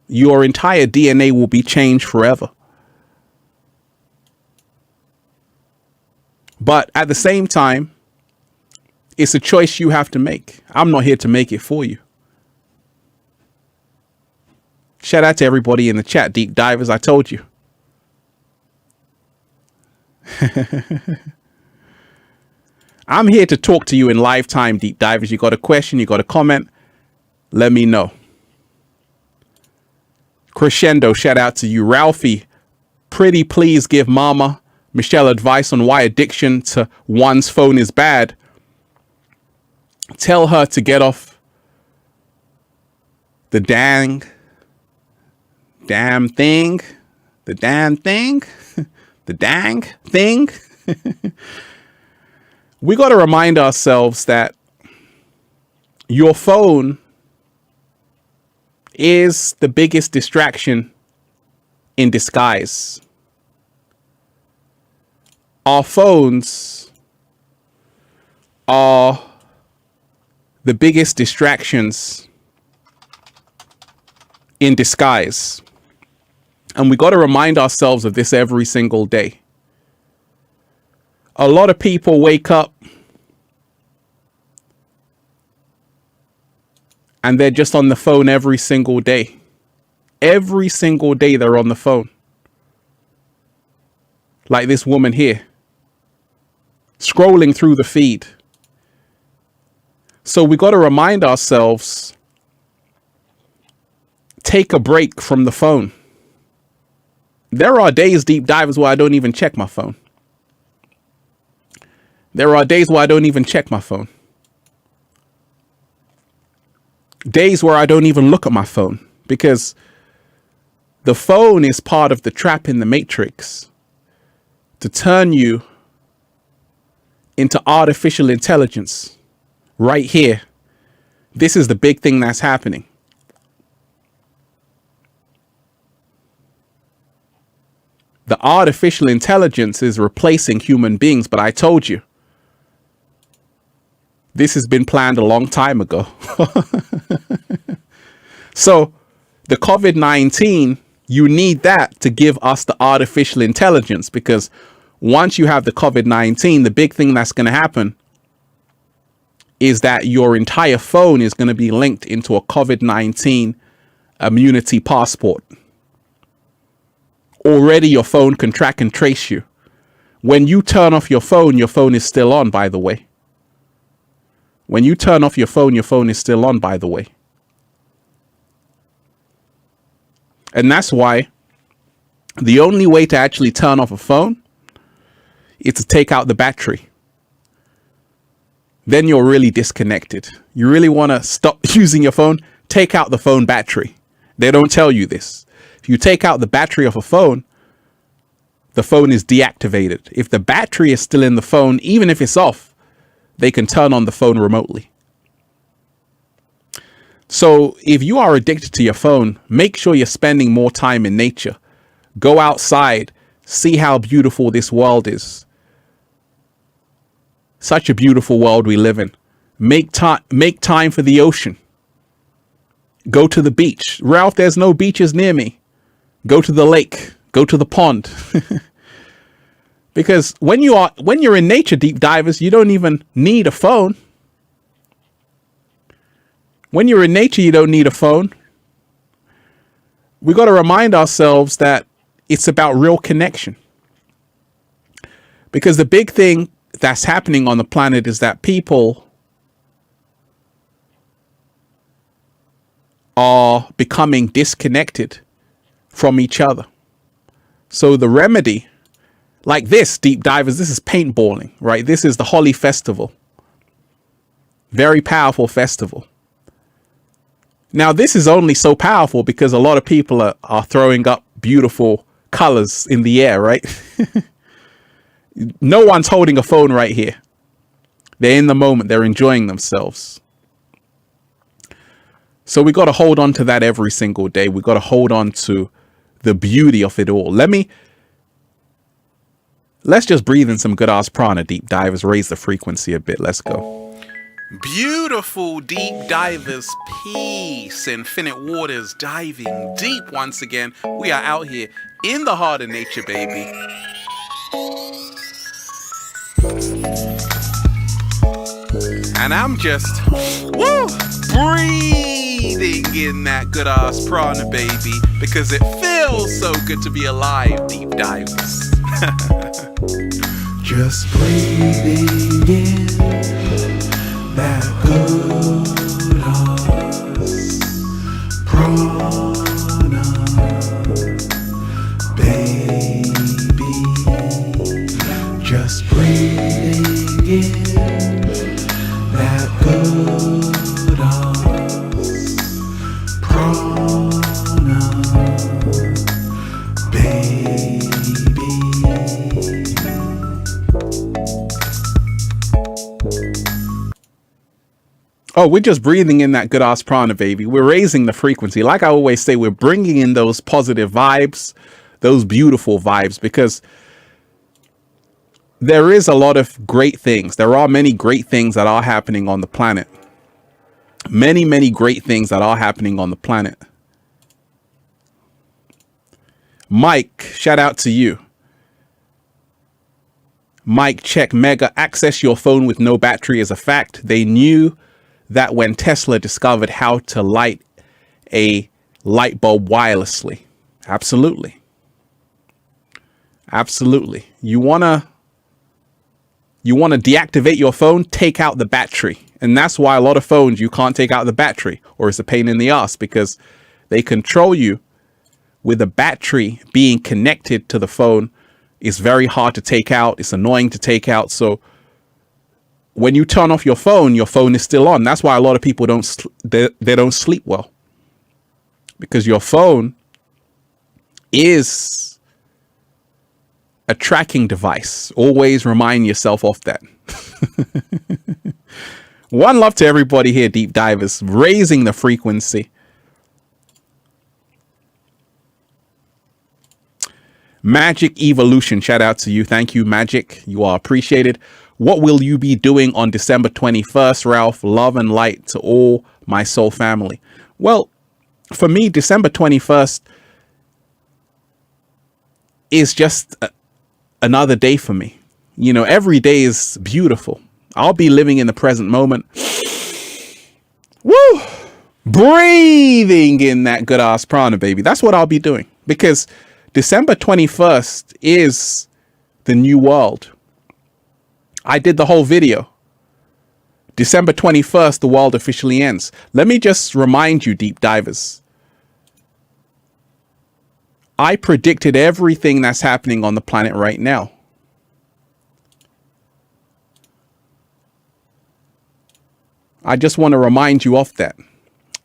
Your entire DNA will be changed forever. But at the same time, it's a choice you have to make. I'm not here to make it for you. Shout out to everybody in the chat, deep divers. I told you. I'm here to talk to you in live time, deep divers. You got a question, you got a comment, let me know. Crescendo, shout out to you. Ralphie, pretty please give Mama Michelle advice on why addiction to one's phone is bad. Tell her to get off the damn thing. The damn thing. The dang thing. We got to remind ourselves that your phone is the biggest distraction in disguise. Our phones are the biggest distractions in disguise. And we got to remind ourselves of this every single day. A lot of people wake up and they're just on the phone every single day. Every single day they're on the phone. Like this woman here, scrolling through the feed. So we got to remind ourselves, take a break from the phone. There are days, deep divers, where I don't even check my phone. There are days where I don't even check my phone. Days where I don't even look at my phone, because the phone is part of the trap in the matrix to turn you into artificial intelligence. Right here. This is the big thing that's happening. The artificial intelligence is replacing human beings, but I told you, this has been planned a long time ago. So the COVID-19, you need that to give us the artificial intelligence, because once you have the COVID-19, the big thing that's going to happen is that your entire phone is going to be linked into a COVID-19 immunity passport. Already your phone can track and trace you. When you turn off your phone is still on, by the way. When you turn off your phone is still on, by the way. And that's why the only way to actually turn off a phone is to take out the battery. Then you're really disconnected. You really want to stop using your phone? Take out the phone battery. They don't tell you this. If you take out the battery of a phone, the phone is deactivated. If the battery is still in the phone, even if it's off, they can turn on the phone remotely. So if you are addicted to your phone, make sure you're spending more time in nature. Go outside, see how beautiful this world is. Such a beautiful world we live in. Make time for the ocean. Go to the beach. Ralph, there's no beaches near me. Go to the lake. Go to the pond. Because when you're in nature, deep divers, you don't even need a phone. When you're in nature, you don't need a phone. We got to remind ourselves that it's about real connection. Because the big thing that's happening on the planet is that people are becoming disconnected from each other. So the remedy, like this, deep divers, this is paintballing, right? This is the Holi festival. Very powerful festival. Now, this is only so powerful because a lot of people are throwing up beautiful colors in the air, right? No one's holding a phone right here. They're in the moment. They're enjoying themselves. So we got to hold on to that every single day. We got to hold on to the beauty of it all. Let's just breathe in some good ass prana, deep divers. Raise the frequency a bit. Let's go. Beautiful deep divers, peace, infinite waters, diving deep once again. We are out here in the heart of nature, baby. And I'm just breathing in that good ass prana, baby, because it feels so good to be alive, deep divers. Just breathing in that good ass prana. baby. Oh, we're just breathing in that good ass prana, baby. We're raising the frequency. Like I always say, we're bringing in those positive vibes, those beautiful vibes, because there is a lot of great things. There are many great things that are happening on the planet. Many, many great things that are happening on the planet. Mike, shout out to you. Mike, check mega. Access your phone with no battery is a fact. They knew that when Tesla discovered how to light a light bulb wirelessly. Absolutely. Absolutely. You want to deactivate your phone, take out the battery. And that's why a lot of phones, you can't take out the battery, or it's a pain in the ass, because they control you with the battery being connected to the phone. It's very hard to take out. It's annoying to take out. So when you turn off your phone is still on. That's why a lot of people don't sleep well, because your phone is a tracking device. Always remind yourself of that. One love to everybody here, deep divers, raising the frequency. Magic Evolution, shout out to you. Thank you, Magic. You are appreciated. What will you be doing on December 21st, Ralph? Love and light to all my soul family. Well, for me, December 21st is just another day for me. You know, every day is beautiful. I'll be living in the present moment. Woo! Breathing in that good ass prana, baby. That's what I'll be doing, because December 21st is the new world. I did the whole video. December 21st, the world officially ends. Let me just remind you, deep divers. I predicted everything that's happening on the planet right now. I just want to remind you of that.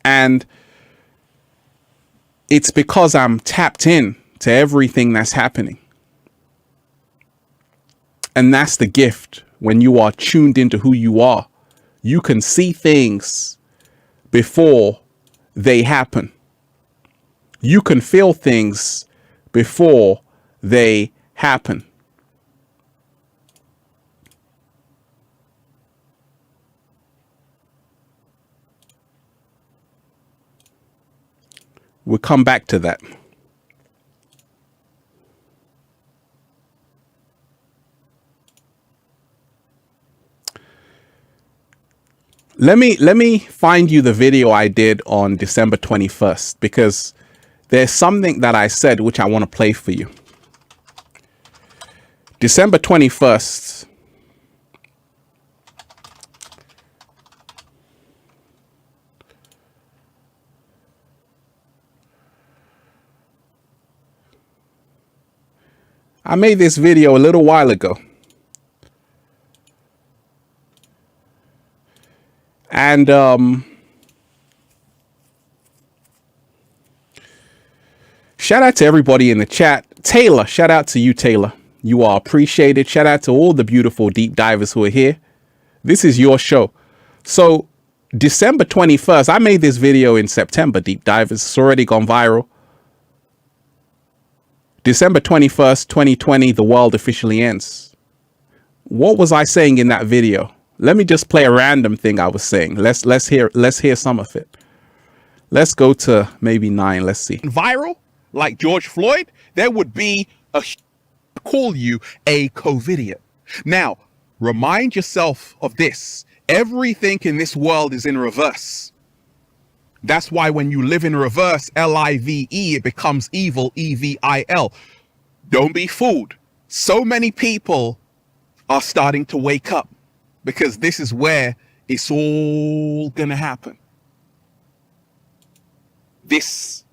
And it's because I'm tapped in to everything that's happening. And that's the gift. When you are tuned into who you are, you can see things before they happen. You can feel things before they happen. We'll come back to that. Let me find you the video I did on December 21st, because there's something that I said which I want to play for you. December 21st. I made this video a little while ago. And shout out to everybody in the chat. Taylor, shout out to you, Taylor. You are appreciated. Shout out to all the beautiful deep divers who are here. This is your show. So December 21st, I made this video in September, deep divers. It's already gone viral. December 21st, 2020, the world officially ends. What was I saying in that video? Let me just play a random thing I was saying. Let's hear some of it. Let's go to maybe 9. Let's see. Viral, like George Floyd, there would be a call you a COVIDiot. Now, remind yourself of this. Everything in this world is in reverse. That's why when you live in reverse, L-I-V-E, it becomes evil, E-V-I-L. Don't be fooled. So many people are starting to wake up, because this is where it's all gonna happen. This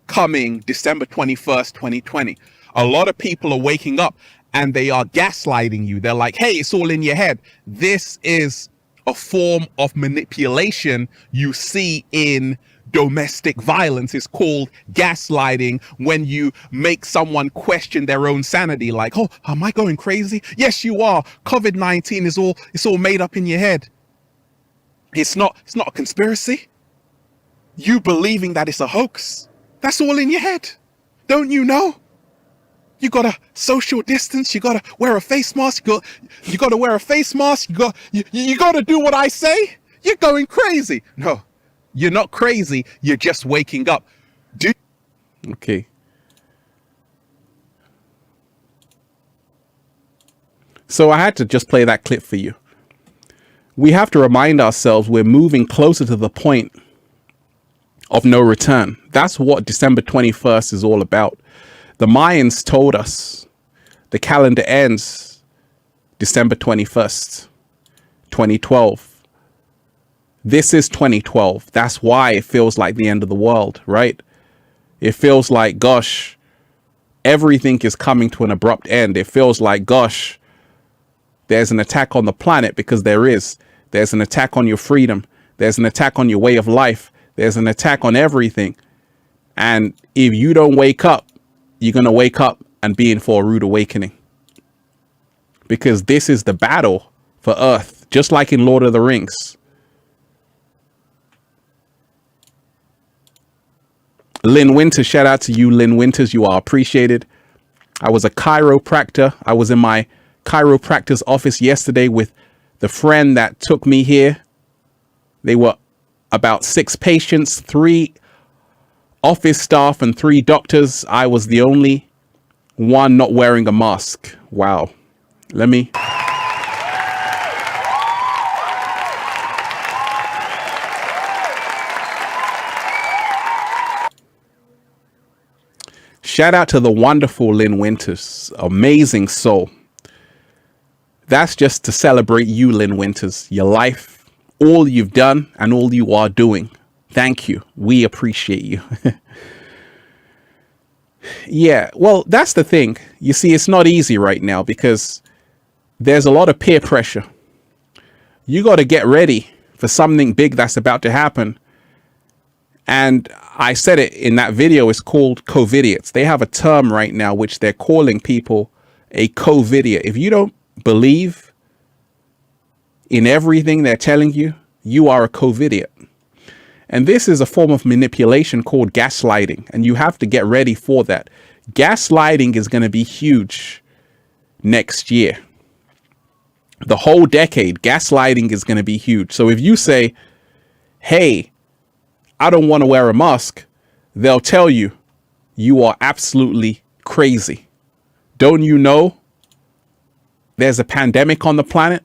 coming December 21st, 2020. A lot of people are waking up and they are gaslighting you. They're like, hey, it's all in your head. This is a form of manipulation you see in domestic violence. Is called gaslighting, when you make someone question their own sanity, like, oh, am I going crazy? Yes, you are. COVID-19 is all made up in your head. It's not a conspiracy. You believing that it's a hoax, that's all in your head. Don't you know? You gotta social distance. You gotta wear a face mask. You gotta wear a face mask. You gotta do what I say. You're going crazy. No, you're not crazy. You're just waking up. Okay. So I had to just play that clip for you. We have to remind ourselves we're moving closer to the point of no return. That's what December 21st is all about. The Mayans told us the calendar ends December 21st, 2012. This is 2012. That's why it feels like the end of the world, right? It feels like, gosh, everything is coming to an abrupt end. It feels like, gosh, there's an attack on the planet, because there's an attack on your freedom. There's an attack on your way of life. There's an attack on everything. And if you don't wake up, you're going to wake up and be in for a rude awakening. Because this is the battle for Earth, just like in Lord of the Rings. Lynn Winters, shout out to you, Lynn Winters. You are appreciated. I was a chiropractor. I was in my chiropractor's office yesterday with the friend that took me here. They were about 6 patients, 3 office staff and 3 doctors. I was the only one not wearing a mask. Wow. Let me. Shout out to the wonderful Lynn Winters. Amazing soul. That's just to celebrate you, Lynn Winters, your life, all you've done and all you are doing. Thank you. We appreciate you. Yeah, well, that's the thing. You see, it's not easy right now because there's a lot of peer pressure. You got to get ready for something big that's about to happen. And I said it in that video, it's called COVIDiots. They have a term right now which they're calling people a COVIDiot. If you don't believe in everything they're telling you, you are a COVIDiot. And this is a form of manipulation called gaslighting. And you have to get ready for that. Gaslighting is going to be huge next year. The whole decade, gaslighting is going to be huge. So if you say, hey, I don't want to wear a mask, they'll tell you, you are absolutely crazy. Don't you know there's a pandemic on the planet?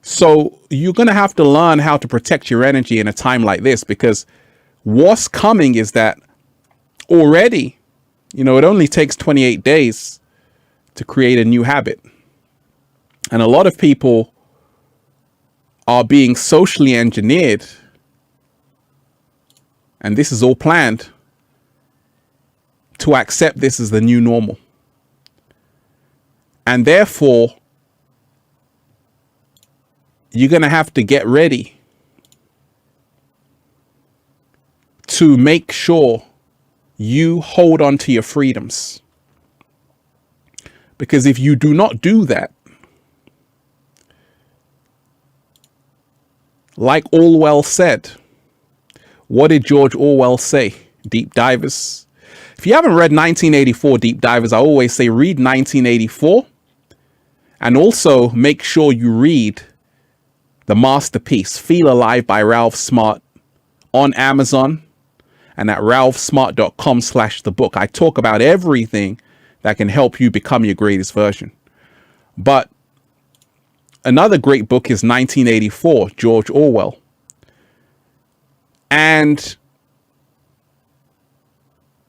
So you're going to have to learn how to protect your energy in a time like this, because what's coming is that already, it only takes 28 days to create a new habit. And a lot of people are being socially engineered. And this is all planned to accept this as the new normal. And therefore, you're going to have to get ready to make sure you hold on to your freedoms. Because if you do not do that, like Orwell said, what did George Orwell say? Deep divers. If you haven't read 1984, deep divers, I always say read 1984. And also make sure you read the masterpiece, Feel Alive by Ralph Smart, on Amazon and at ralphsmart.com/the book. I talk about everything that can help you become your greatest version. But another great book is 1984, George Orwell. And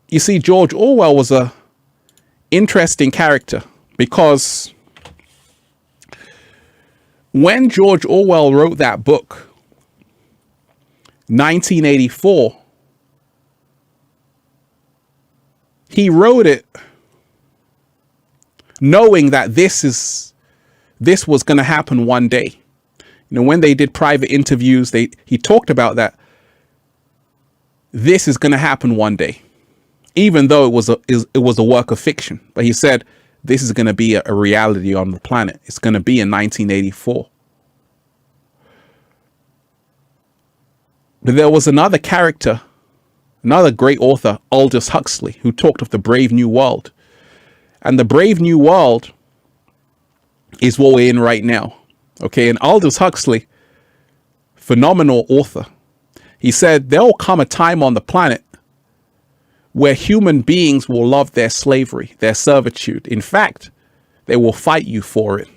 you see, George Orwell was a interesting character because when George Orwell wrote that book, 1984, he wrote it knowing that this was going to happen one day. when they did private interviews, he talked about that this is going to happen one day, even though it was a work of fiction. But he said this is going to be a reality on the planet. It's going to be in 1984. But there was another character, another great author, Aldous Huxley, who talked of the Brave New World. And the Brave New World is what we're in right now. Okay, and Aldous Huxley, phenomenal author, he said there will come a time on the planet where human beings will love their slavery, their servitude. In fact, they will fight you for it.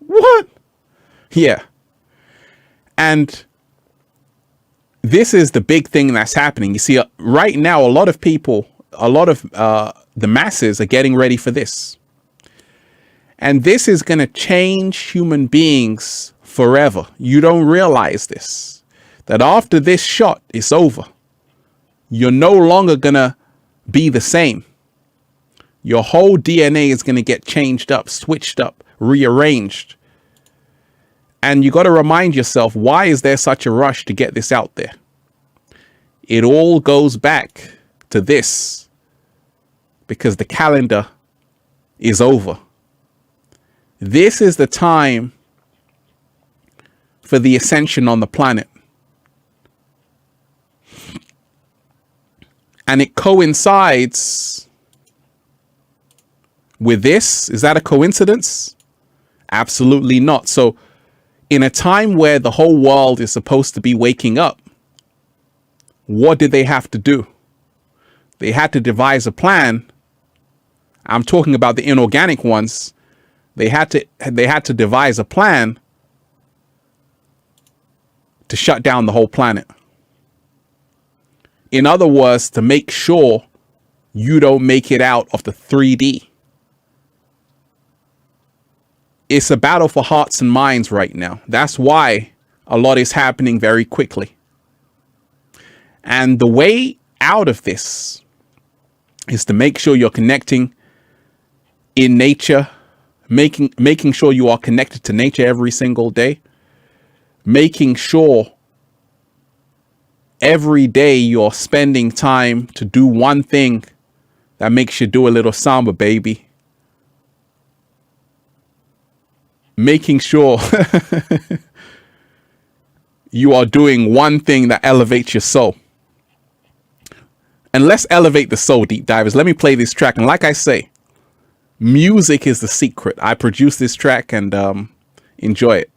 What? Yeah. And this is the big thing that's happening. You see, right now, a lot of people, the masses are getting ready for this. And this is going to change human beings forever. You don't realize this. That after this shot, it's over. You're no longer going to be the same. Your whole DNA is going to get changed up, switched up, rearranged. And you got to remind yourself, why is there such a rush to get this out there? It all goes back to this. Because the calendar is over. This is the time for the ascension on the planet. And it coincides with this. Is that a coincidence? Absolutely not. So in a time where the whole world is supposed to be waking up, what did they have to do? They had to devise a plan. I'm talking about the inorganic ones. They had to devise a plan to shut down the whole planet. In other words, to make sure you don't make it out of the 3D. It's a battle for hearts and minds right now. That's why a lot is happening very quickly. And the way out of this is to make sure you're connecting in nature, making sure you are connected to nature every single day, making sure every day you're spending time to do one thing that makes you do a little samba, baby. Making sure you are doing one thing that elevates your soul. And let's elevate the soul, deep divers. Let me play this track. And like I say, music is the secret. I produced this track and enjoy it.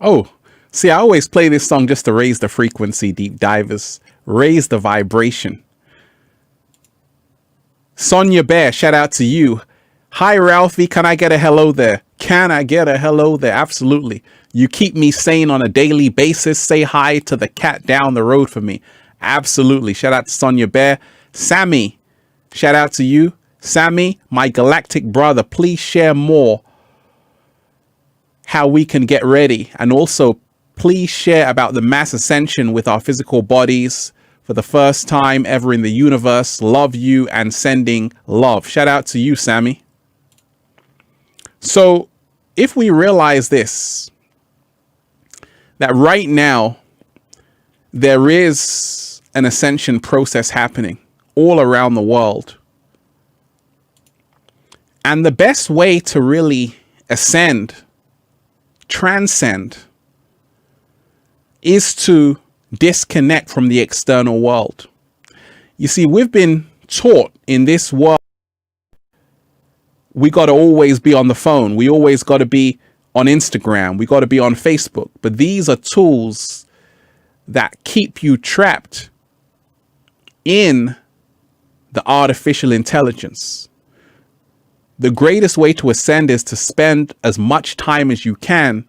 Oh, see, I always play this song just to raise the frequency, deep divers. Raise the vibration. Sonia Bear, shout out to you. Hi, Ralphie. Can I get a hello there? Can I get a hello there? Absolutely. You keep me sane on a daily basis. Say hi to the cat down the road for me. Absolutely. Shout out to Sonia Bear. Sammy, Shout out to you. Sammy, my galactic brother, please share more how we can get ready. And also, please share about the mass ascension with our physical bodies for the first time ever in the universe. Love you and sending love. Shout out to you, Sammy. So if we realize this, that right now there is an ascension process happening all around the world. And the best way to really ascend, transcend, is to disconnect from the external world. You see, we've been taught in this world, we got to always be on the phone. We always got to be on Instagram. We got to be on Facebook. But these are tools that keep you trapped in the artificial intelligence. The greatest way to ascend is to spend as much time as you can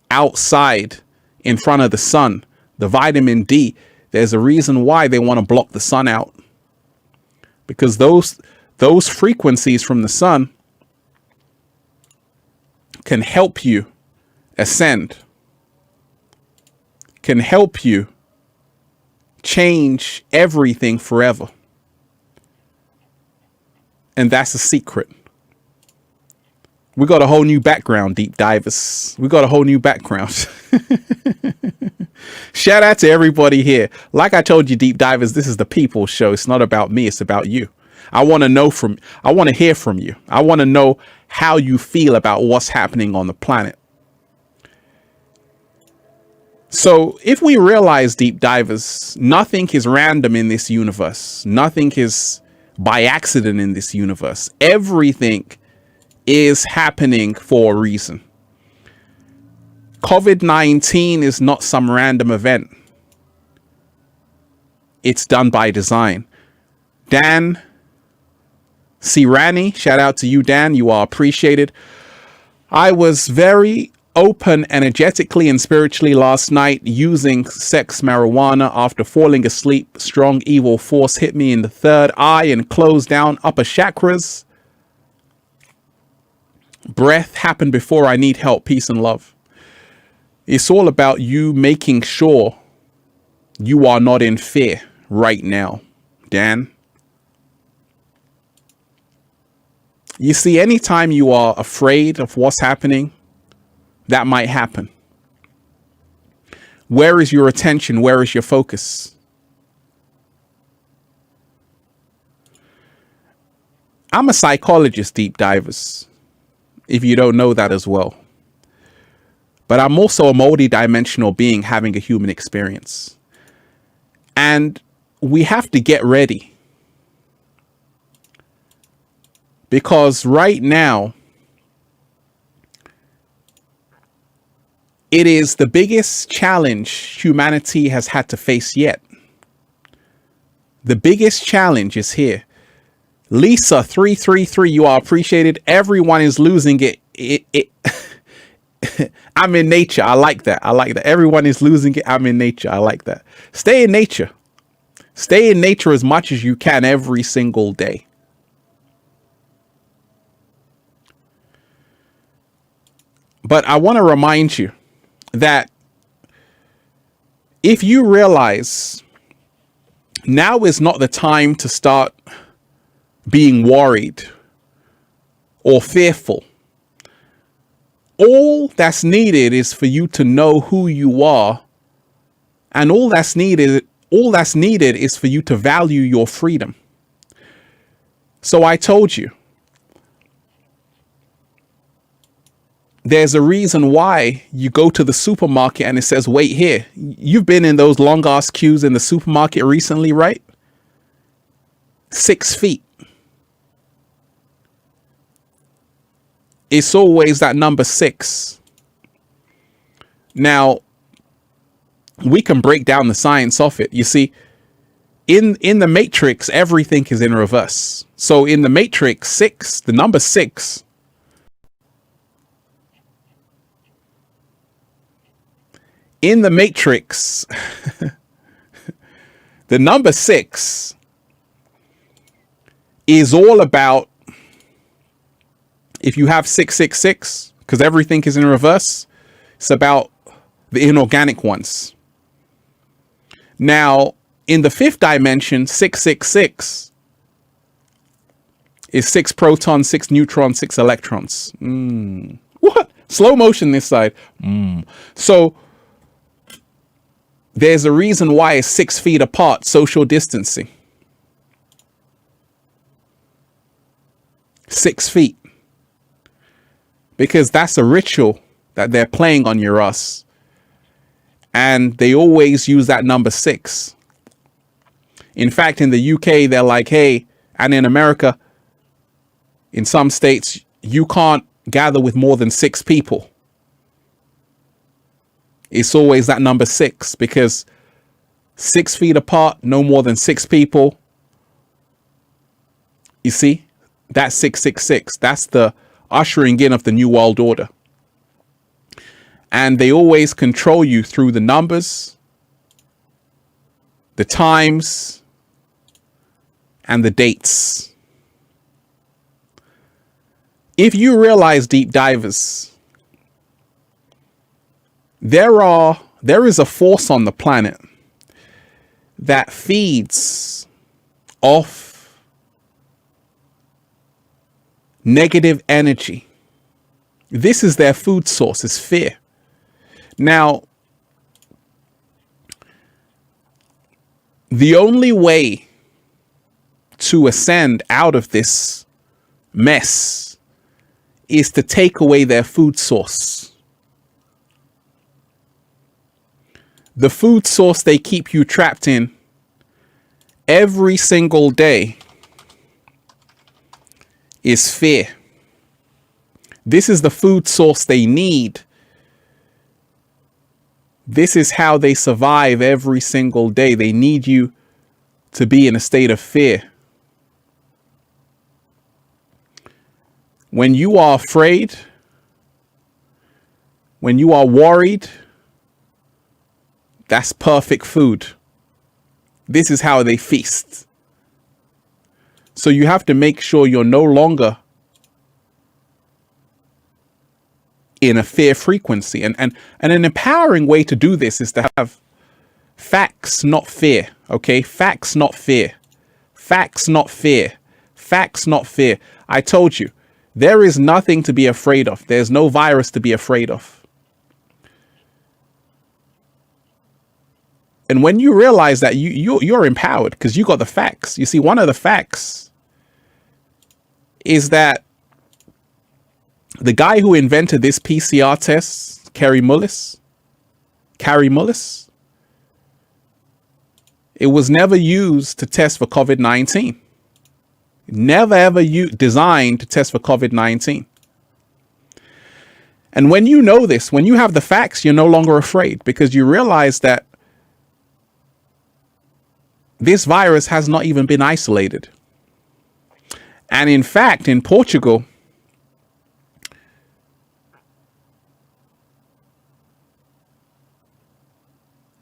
outside in front of the sun. The vitamin D, there's a reason why they want to block the sun out. Because those frequencies from the sun can help you ascend, can help you change everything forever. And that's a secret. We got a whole new background, deep divers. We got a whole new background. Shout out to everybody here. Like I told you, deep divers, this is the people's show. It's not about me. It's about you. I want to hear from you. I want to know how you feel about what's happening on the planet. So if we realize, deep divers, nothing is random in this universe. Nothing is by accident in this universe. Everything is happening for a reason. COVID-19 is not some random event. It's done by design. Dan Sirani, shout out to you, Dan. You are appreciated. I was very open energetically and spiritually last night using sex marijuana. After falling asleep, strong evil force hit me in the third eye and closed down upper chakras. Breath happened before I need help, peace and love. It's all about you making sure you are not in fear right now, Dan. You see, anytime you are afraid of what's happening, that might happen. Where is your attention? Where is your focus? I'm a psychologist, deep divers, if you don't know that as well. But I'm also a multi-dimensional being having a human experience. And we have to get ready. Because right now, it is the biggest challenge humanity has had to face yet. The biggest challenge is here. Lisa 333, you are appreciated. Everyone is losing it. I'm in nature. I like that. I like that. Everyone is losing it. I'm in nature. I like that. Stay in nature. Stay in nature as much as you can every single day. But I want to remind you that if you realize now is not the time to start being worried or fearful, all that's needed is for you to know who you are, and all that's needed is for you to value your freedom. So I told you, there's a reason why you go to the supermarket and it says, wait here. You've been in those long ass queues in the supermarket recently, right? 6 feet. It's always that number 6. Now, we can break down the science of it. You see, in the Matrix, everything is in reverse. So in the Matrix 6, the number 6, in the Matrix, the number 6 is all about, if you have 666, because everything is in reverse, it's about the inorganic ones. Now, in the fifth dimension, 666 is 6 protons, 6 neutrons, 6 electrons. What? Slow motion this side. So there's a reason why it's 6 feet apart, social distancing. 6 feet. Because that's a ritual that they're playing on your ass. And they always use that number 6. In fact, in the UK, they're like, hey, and in America, in some states, you can't gather with more than 6 people. It's always that number 6, because 6 feet apart, no more than 6 people. You see, that's 666. That's the ushering in of the New World Order. And they always control you through the numbers, the times, and the dates. If you realize, deep divers, there is a force on the planet that feeds off negative energy. This is their food source, is fear. Now, the only way to ascend out of this mess is to take away their food source. The food source they keep you trapped in every single day is fear. This is the food source they need. This is how they survive every single day. They need you to be in a state of fear. When you are afraid, when you are worried, that's perfect food. This is how they feast. So you have to make sure you're no longer in a fear frequency. And an empowering way to do this is to have facts, not fear. Okay? Facts, not fear. Facts, not fear. Facts, not fear. I told you, there is nothing to be afraid of. There's no virus to be afraid of. And when you realize that you're empowered because you got the facts. You see, one of the facts is that the guy who invented this PCR test, Kary Mullis, it was never used to test for COVID-19. Never ever designed to test for COVID-19. And when you know this, when you have the facts, you're no longer afraid because you realize that this virus has not even been isolated. And in fact, in Portugal,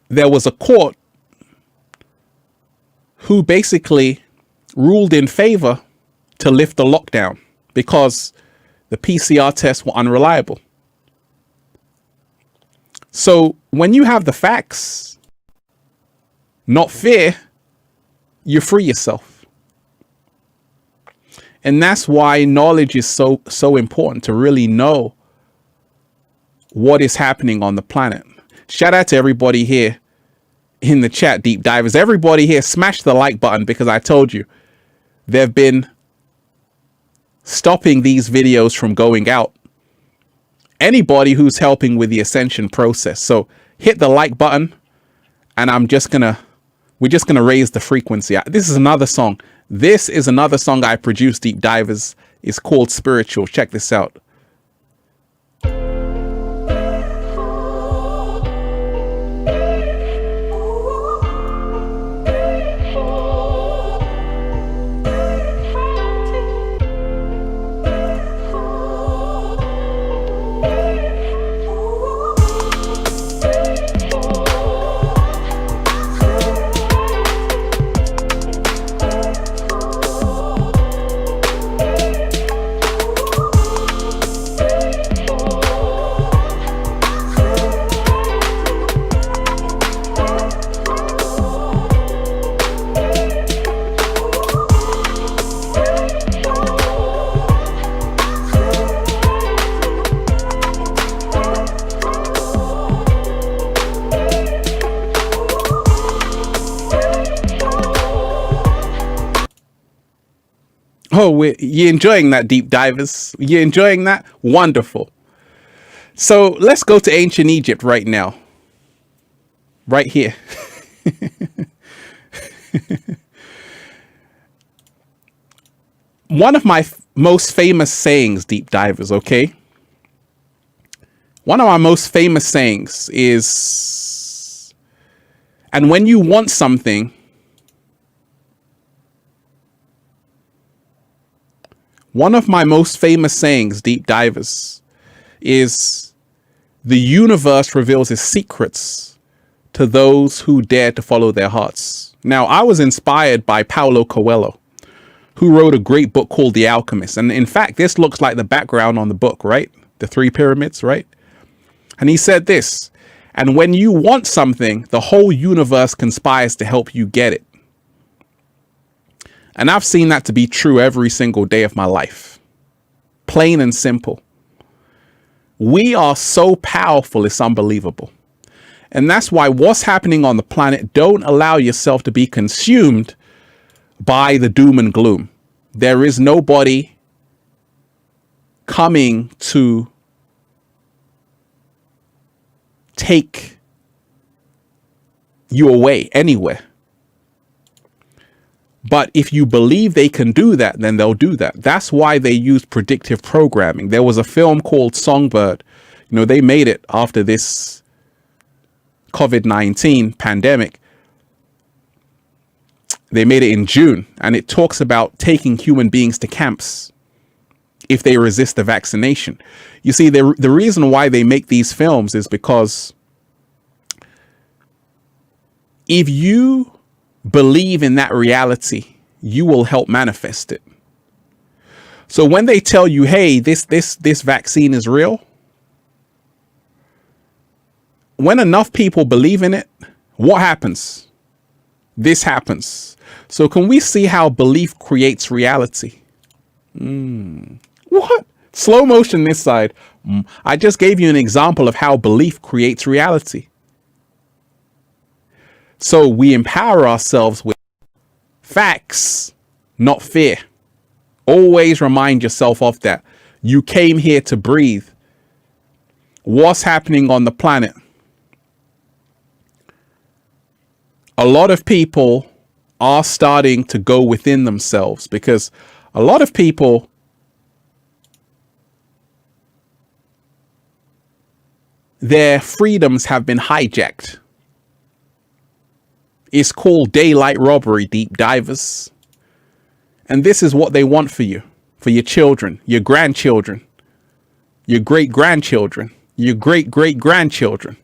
there was a court who basically ruled in favor to lift the lockdown because the PCR tests were unreliable. So when you have the facts, not fear, you free yourself. And that's why knowledge is so important, to really know what is happening on the planet. Shout out to everybody here in the chat, deep divers. Everybody here, smash the like button because I told you they've been stopping these videos from going out. Anybody who's helping with the Ascension process. So hit the like button and we're just gonna raise the frequency. This is another song. This is another song I produced, deep divers. It's called Spiritual. Check this out. Oh, you're enjoying that, deep divers? You're enjoying that? Wonderful. So let's go to ancient Egypt right now. Right here. One of my most famous sayings, deep divers, okay? One of my most famous sayings is, and when you want something, one of my most famous sayings, deep divers, is the universe reveals its secrets to those who dare to follow their hearts. Now, I was inspired by Paulo Coelho, who wrote a great book called The Alchemist. And in fact, this looks like the background on the book, right? The three pyramids, right? And he said this, and when you want something, the whole universe conspires to help you get it. And I've seen that to be true every single day of my life. Plain and simple. We are so powerful, it's unbelievable. And that's why what's happening on the planet, don't allow yourself to be consumed by the doom and gloom. There is nobody coming to take you away anywhere. But if you believe they can do that, then they'll do that. That's why they use predictive programming. There was a film called Songbird. You know, they made it after this COVID-19 pandemic. They made it in June, and it talks about taking human beings to camps if they resist the vaccination. You see, the reason why they make these films is because if you believe in that reality, you will help manifest it. So when they tell you, hey, this vaccine is real, when enough people believe in it, what happens? This happens. So can we see how belief creates reality? What? Slow motion this side. I just gave you an example of how belief creates reality. So we empower ourselves with facts, not fear. Always remind yourself of that. You came here to breathe. What's happening on the planet? A lot of people are starting to go within themselves because a lot of people their freedoms have been hijacked. It's called daylight robbery, deep divers. And this is what they want for you, for your children, your grandchildren, your great-grandchildren, your great-great-grandchildren.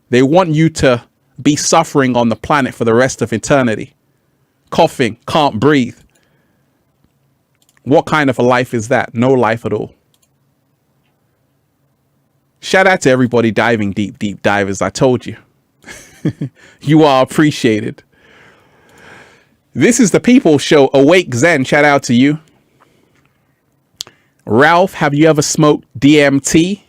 They want you to be suffering on the planet for the rest of eternity. Coughing, can't breathe. What kind of a life is that? No life at all. Shout out to everybody diving deep, deep divers. I told you. You are appreciated. This is the People Show. Awake Zen. Shout out to you. Ralph, have you ever smoked DMT?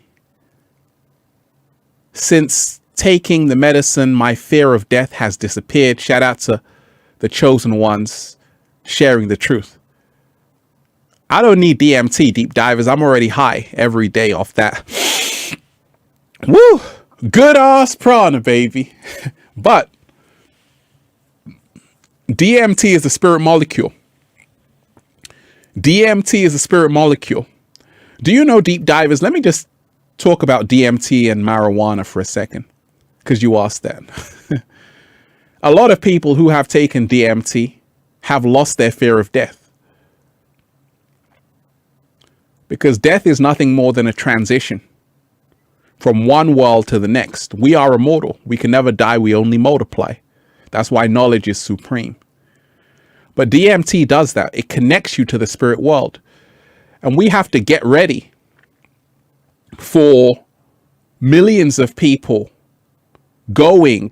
Since taking the medicine, my fear of death has disappeared. Shout out to the chosen ones sharing the truth. I don't need DMT, deep divers. I'm already high every day off that. Woo! Good ass prana, baby. But DMT is the spirit molecule. DMT is the spirit molecule. Do you know, deep divers? Let me just talk about DMT and marijuana for a second, because you asked that. A lot of people who have taken DMT have lost their fear of death. Because death is nothing more than a transition from one world to the next. We are immortal. We can never die. We only multiply. That's why knowledge is supreme. But DMT does that. It connects you to the spirit world. And we have to get ready for millions of people going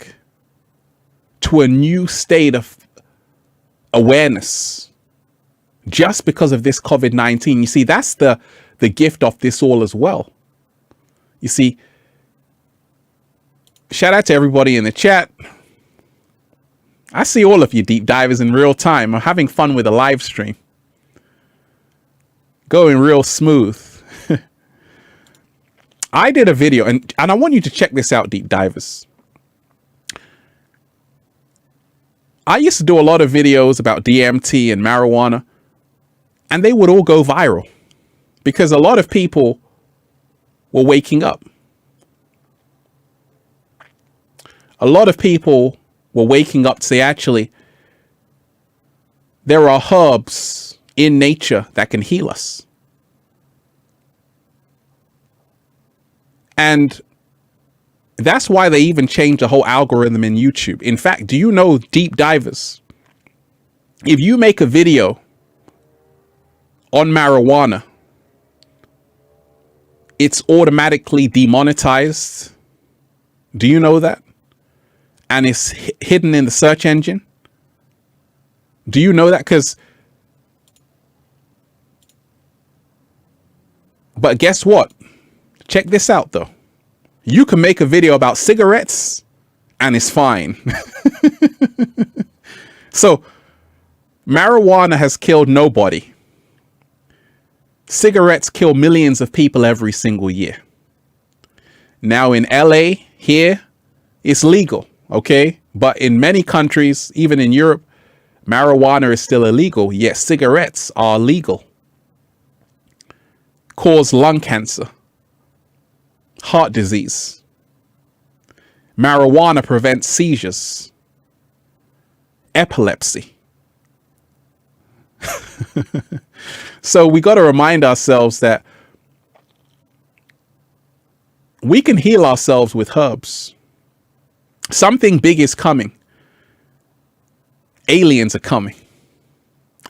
to a new state of awareness just because of this COVID-19. You see, that's the gift of this all as well. You see, shout out to everybody in the chat. I see all of you deep divers in real time. I'm having fun with a live stream. Going real smooth. I did a video, and I want you to check this out, deep divers. I used to do a lot of videos about DMT and marijuana, and they would all go viral because a lot of people were waking up. A lot of people were waking up to say, actually, there are herbs in nature that can heal us. And that's why they even changed the whole algorithm in YouTube. In fact, do you know, deep divers, if you make a video on marijuana, it's automatically demonetized. Do you know that? And it's hidden in the search engine. Do you know that? But guess what? Check this out, though. You can make a video about cigarettes and it's fine. So marijuana has killed nobody. Cigarettes kill millions of people every single year. Now in LA, here, it's legal, okay? But in many countries, even in Europe, marijuana is still illegal, yet cigarettes are legal. Cause lung cancer, heart disease. Marijuana prevents seizures, epilepsy. So we got to remind ourselves that we can heal ourselves with herbs. Something big is coming. Aliens are coming.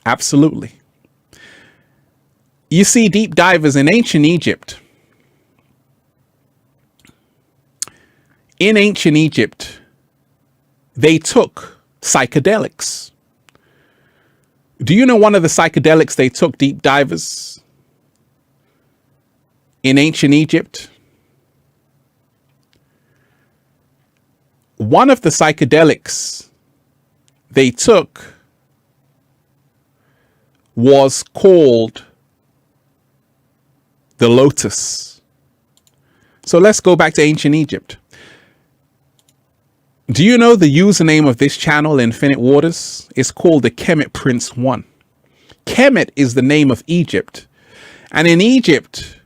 Absolutely. You see, deep divers, in ancient Egypt. In ancient Egypt, they took psychedelics. Do you know one of the psychedelics they took, deep divers? In ancient Egypt? One of the psychedelics they took was called the lotus. So let's go back to ancient Egypt. Do you know the username of this channel, Infinite Waters? It's called the Kemet Prince 1. Kemet is the name of Egypt. And in Egypt,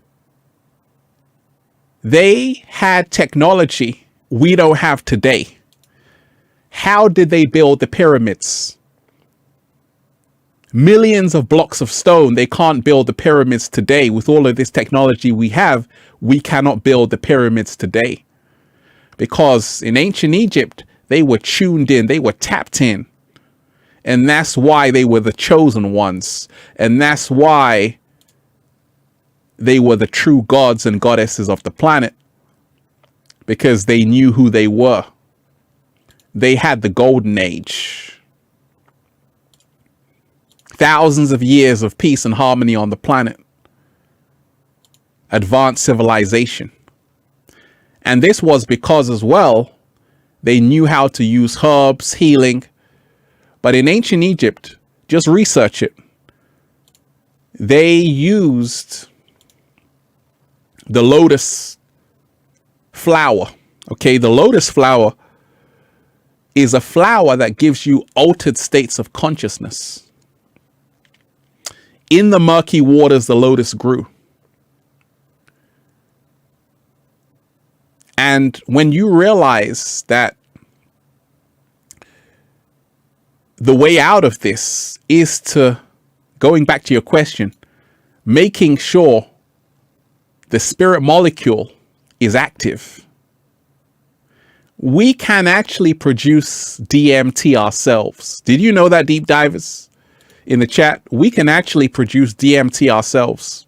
they had technology we don't have today. How did they build the pyramids? Millions of blocks of stone. They can't build the pyramids today. With all of this technology we have, we cannot build the pyramids today. Because in ancient Egypt, they were tuned in, they were tapped in. And that's why they were the chosen ones. And that's why they were the true gods and goddesses of the planet. Because they knew who they were. They had the golden age. Thousands of years of peace and harmony on the planet. Advanced civilization. And this was because as well, they knew how to use herbs, healing. But in ancient Egypt, just research it. They used the lotus flower. Okay, the lotus flower is a flower that gives you altered states of consciousness. In the murky waters, the lotus grew. And when you realize that the way out of this is to, going back to your question, making sure the spirit molecule is active. We can actually produce DMT ourselves. Did you know that, deep divers? In the chat, we can actually produce DMT ourselves.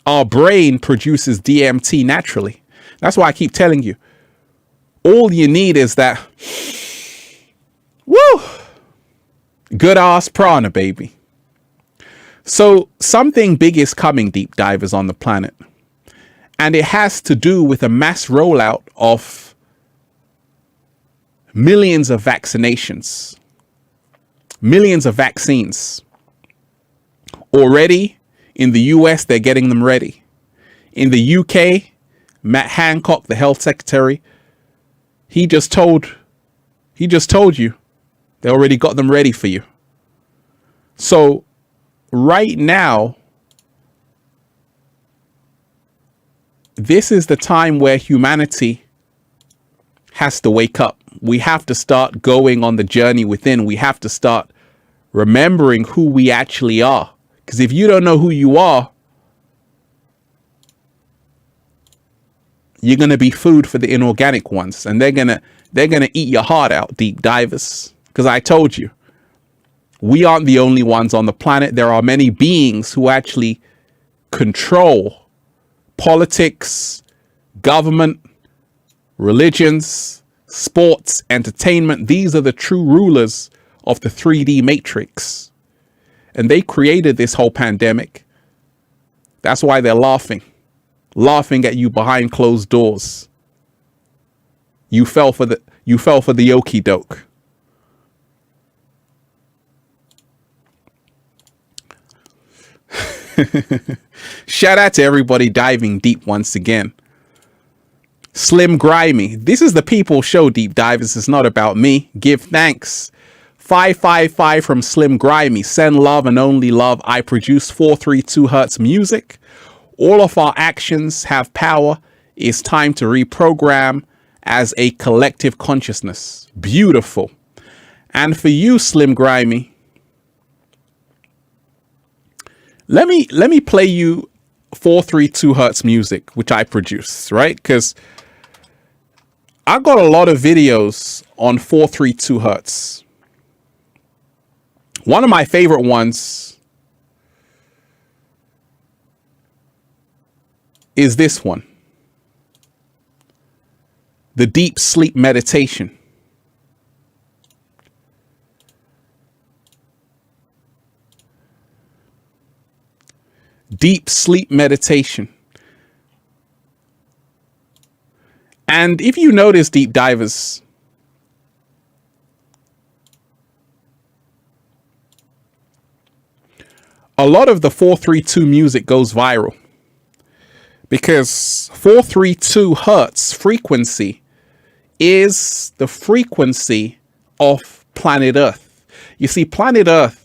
Our brain produces DMT naturally. That's why I keep telling you, all you need is that, woo, good ass prana, baby. So something big is coming, deep divers, on the planet. And it has to do with a mass rollout of millions of vaccinations, millions of vaccines. Already In the US, they're getting them ready. In the UK, Matt Hancock, the health secretary, he just told you they already got them ready for you. So right now, this is the time where humanity has to wake up. We have to start going on the journey within. We have to start remembering who we actually are. Because if you don't know who you are, you're going to be food for the inorganic ones, and they're going to eat your heart out, deep divers. Because I told you, we aren't the only ones on the planet. There are many beings who actually control politics, government, religions, sports, entertainment. These are the true rulers of the 3D matrix. And they created this whole pandemic. That's why they're laughing at you behind closed doors. You fell for the okie doke. Shout out to everybody diving deep once again. Slim Grimy. This is the People Show, deep divers. It's not about me. Give thanks. 555 from Slim Grimy. Send love and only love. I produce 432 Hertz music. All of our actions have power. It's time to reprogram as a collective consciousness. Beautiful. And for you, Slim Grimy, let me play you 432 Hertz music, which I produce, right? Because I got a lot of videos on 432 Hertz. One of my favorite ones is this one. The deep sleep meditation. Deep sleep meditation. And if you notice, deep divers, a lot of the 432 music goes viral because 432 Hertz frequency is the frequency of planet Earth. You see, planet Earth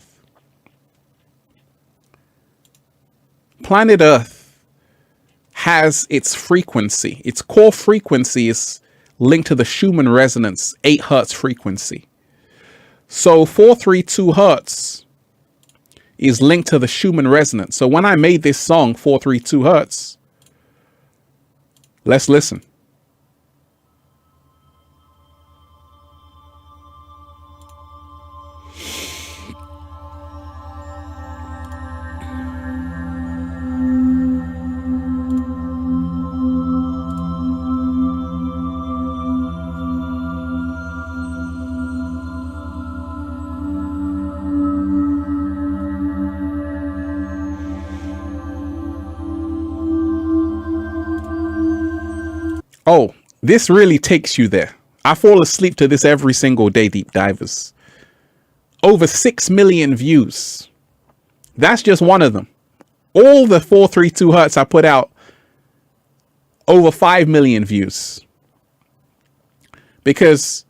has its frequency. Its core frequency is linked to the Schumann resonance 8 Hertz frequency. So 432 Hertz is linked to the Schumann resonance. So when I made this song, 432 Hertz, let's listen. Oh, this really takes you there. I fall asleep to this every single day, deep divers. Over 6 million views. That's just one of them. All the 432 Hertz I put out, over 5 million views. Because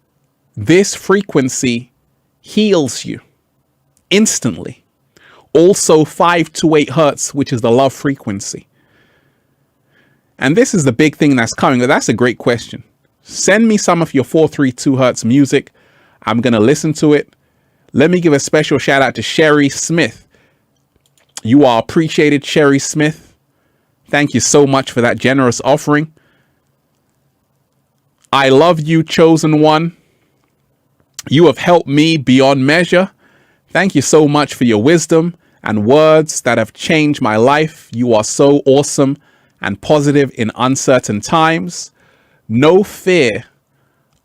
this frequency heals you instantly. Also 528 Hertz, which is the love frequency. And this is the big thing that's coming. That's a great question. Send me some of your 432 Hertz music. I'm going to listen to it. Let me give a special shout out to Sherry Smith. You are appreciated, Sherry Smith. Thank you so much for that generous offering. I love you, chosen one. You have helped me beyond measure. Thank you so much for your wisdom and words that have changed my life. You are so awesome and positive in uncertain times. No fear,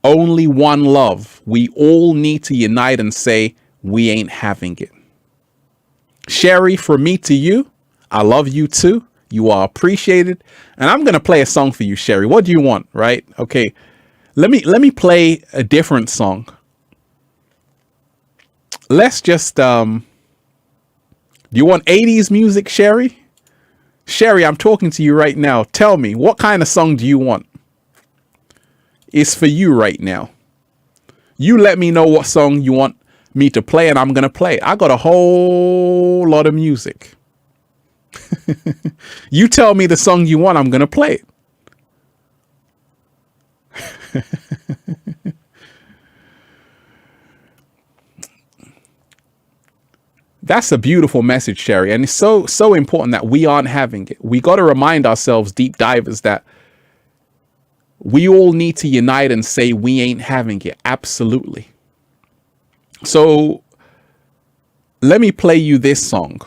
only one love. We all need to unite and say, we ain't having it. Sherry, from me to you, I love you too. You are appreciated. And I'm going to play a song for you, Sherry. What do you want, right? Okay, let me play a different song. Let's just, do you want 80s music, Sherry? Sherry, I'm talking to you right now. Tell me, what kind of song do you want? It's for you right now. You let me know what song you want me to play, and I'm going to play it. I got a whole lot of music. You tell me the song you want, I'm going to play it. That's a beautiful message, Sherry. And it's so important that we aren't having it. We got to remind ourselves, deep divers, that we all need to unite and say we ain't having it. Absolutely. So let me play you this song.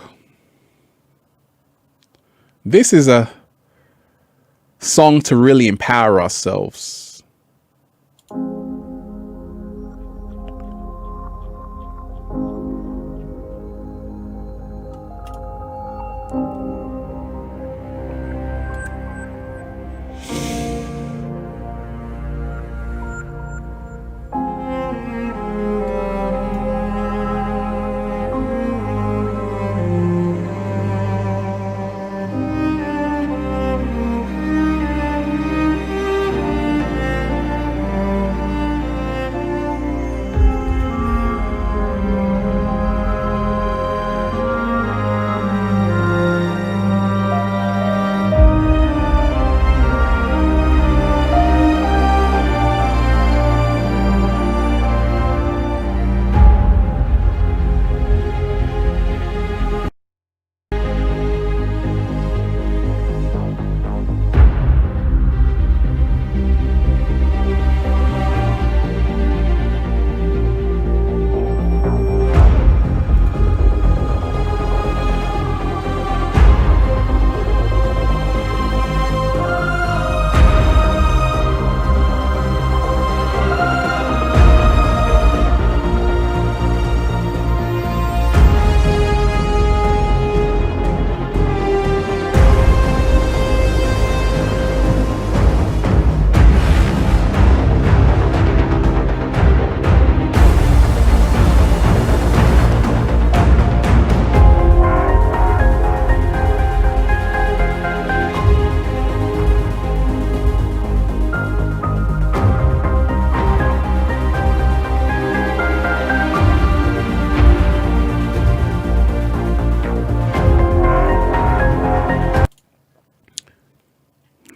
This is a song to really empower ourselves.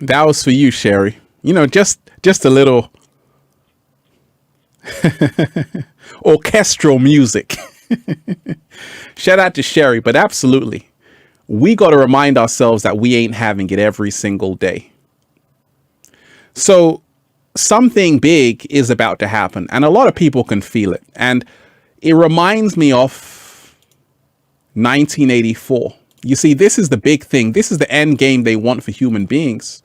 That was for you, Sherry. You know, just a little orchestral music. Shout out to Sherry, but absolutely. We got to remind ourselves that we ain't having it every single day. So something big is about to happen, and a lot of people can feel it. And it reminds me of 1984. You see, this is the big thing. This is the end game they want for human beings.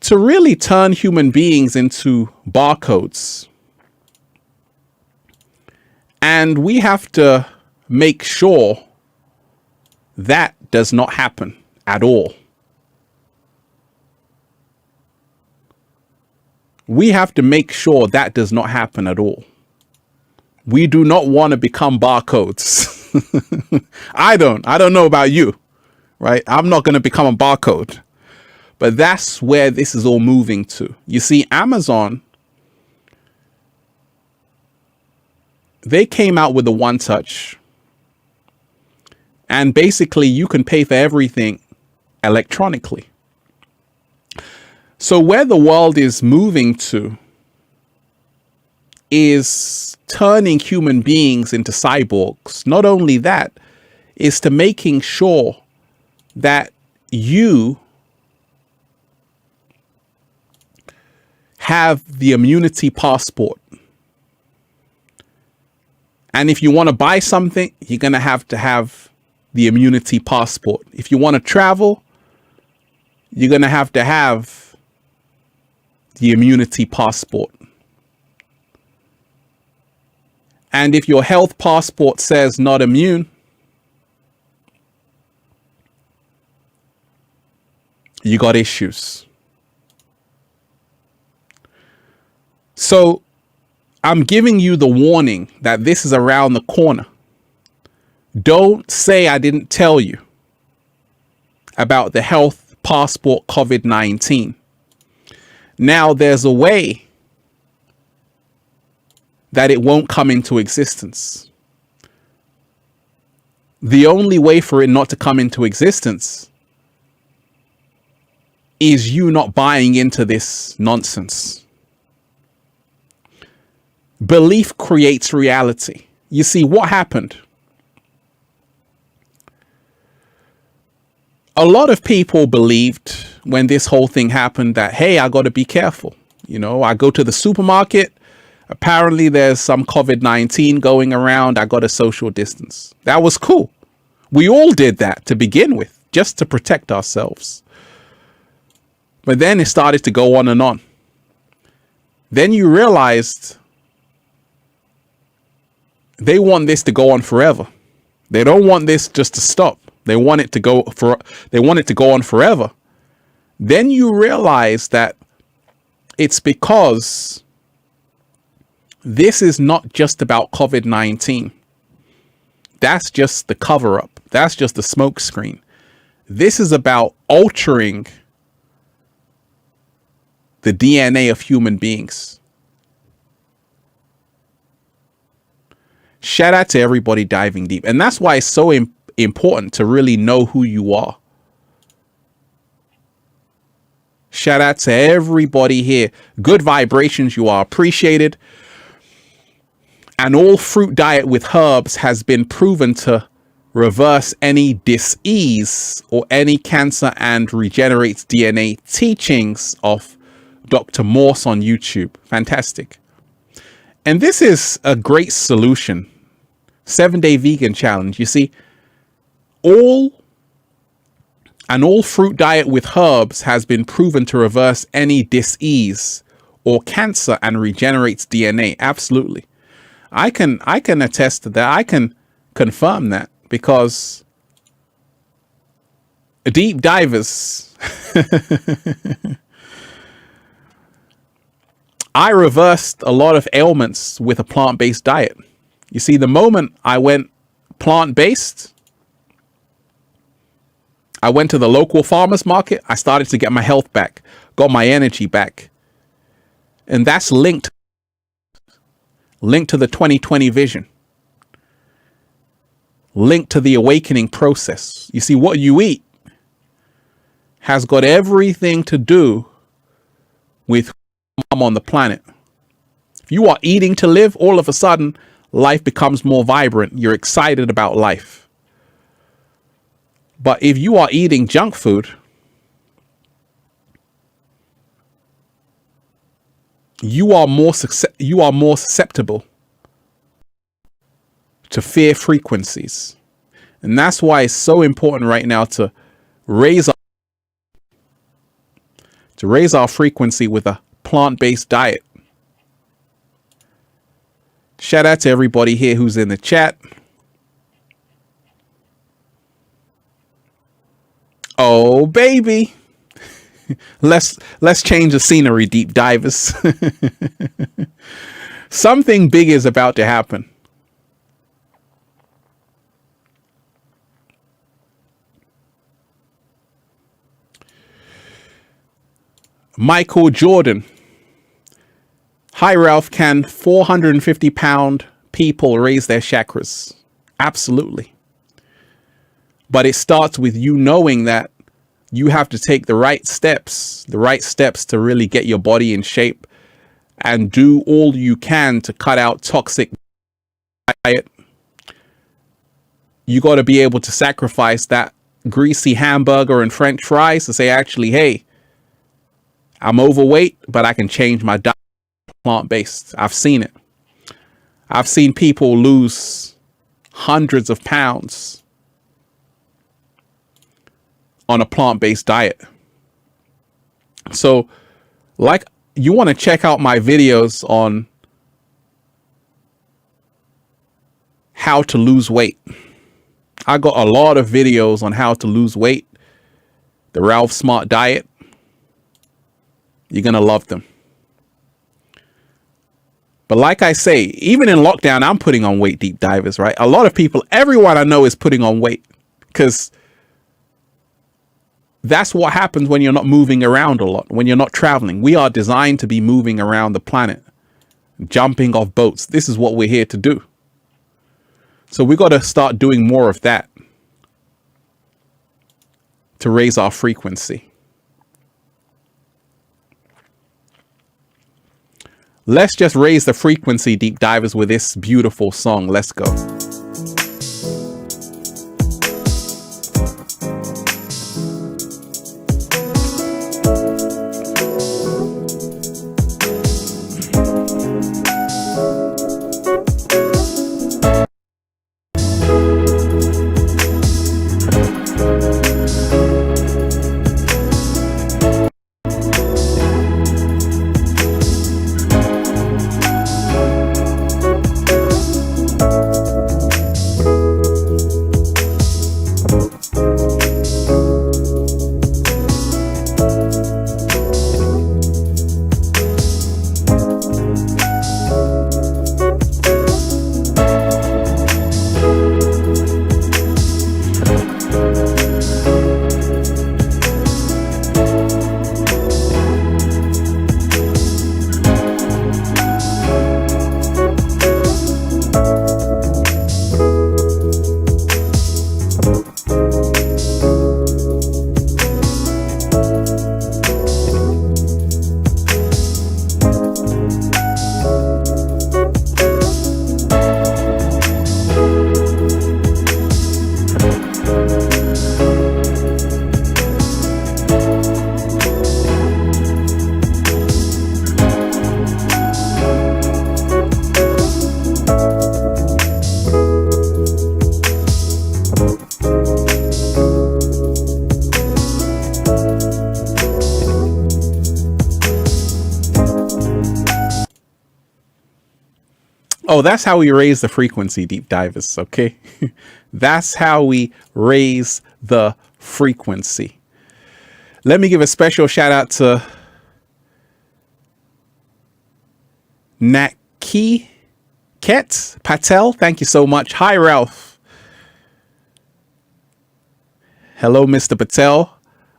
To really turn human beings into barcodes. And we have to make sure that does not happen at all. We have to make sure that does not happen at all. We do not want to become barcodes. I don't know about you, right? I'm not going to become a barcode, but that's where this is all moving to. You see, Amazon, they came out with the One Touch, and basically you can pay for everything electronically. So where the world is moving to is turning human beings into cyborgs. Not only that, is to making sure that you have the immunity passport. And if you want to buy something, you're going to have the immunity passport. If you want to travel, you're going to have the immunity passport. And if your health passport says not immune, you got issues. So I'm giving you the warning that this is around the corner. Don't say I didn't tell you. about the health passport COVID-19. Now, there's a way that it won't come into existence. The only way for it not to come into existence is you not buying into this nonsense. Belief creates reality. You see, what happened? A lot of people believed when this whole thing happened that, hey, I got to be careful. You know, I go to the supermarket. Apparently, there's some COVID-19 going around. I got a social distance. That was cool. We all did that to begin with, just to protect ourselves. But then it started to go on and on. Then you realized they want this to go on forever. They don't want this just to stop. They want it to go on forever. Then you realize that it's because this is not just about COVID-19. That's just the cover up. That's just the smoke screen. This is about altering the DNA of human beings. Shout out to everybody diving deep. And that's why it's so important to really know who you are. Shout out to everybody here. Good vibrations, you are appreciated. An all fruit diet with herbs has been proven to reverse any dis-ease or any cancer and regenerates DNA teachings of Dr. Morse on YouTube. Fantastic. And this is a great solution. 7-day vegan challenge. You see, an all fruit diet with herbs has been proven to reverse any dis-ease or cancer and regenerates DNA. Absolutely. I can attest to that. I can confirm that because deep divers, I reversed a lot of ailments with a plant-based diet. You see, the moment I went plant-based, I went to the local farmer's market. I started to get my health back, got my energy back. And that's linked to the 2020 vision, linked to the awakening process. You see, what you eat has got everything to do with who I'm on the planet. If you are eating to live, all of a sudden, life becomes more vibrant. You're excited about life. But if you are eating junk food, you are more susceptible to fear frequencies. And that's why it's so important right now to raise our frequency with a plant-based diet. Shout out to everybody here who's in the chat. Oh, baby. Let's change the scenery, deep divers. Something big is about to happen. Michael Jordan. Hi, Ralph. Can 450-pound people raise their chakras? Absolutely. But it starts with you knowing that you have to take the right steps to really get your body in shape and do all you can to cut out toxic diet. You got to be able to sacrifice that greasy hamburger and French fries to say, actually, hey, I'm overweight, but I can change my diet plant-based. I've seen it. I've seen people lose hundreds of pounds on a plant-based diet. So, like, you want to check out my videos on how to lose weight. I got a lot of videos on how to lose weight. The Ralph Smart Diet. You're going to love them. But like I say, even in lockdown, I'm putting on weight, deep divers, right? A lot of people, everyone I know is putting on weight because That's what happens when you're not moving around a lot, when you're not traveling. We are designed to be moving around the planet, jumping off boats. This is what we're here to do. So we got to start doing more of that to raise our frequency. Let's just raise the frequency, deep divers, with this beautiful song. Let's go. Oh, that's how we raise the frequency, deep divers, okay? That's how we raise the frequency. Let me give a special shout out to Naki Ket Patel. Thank you so much. Hi, Ralph. Hello, Mr. Patel.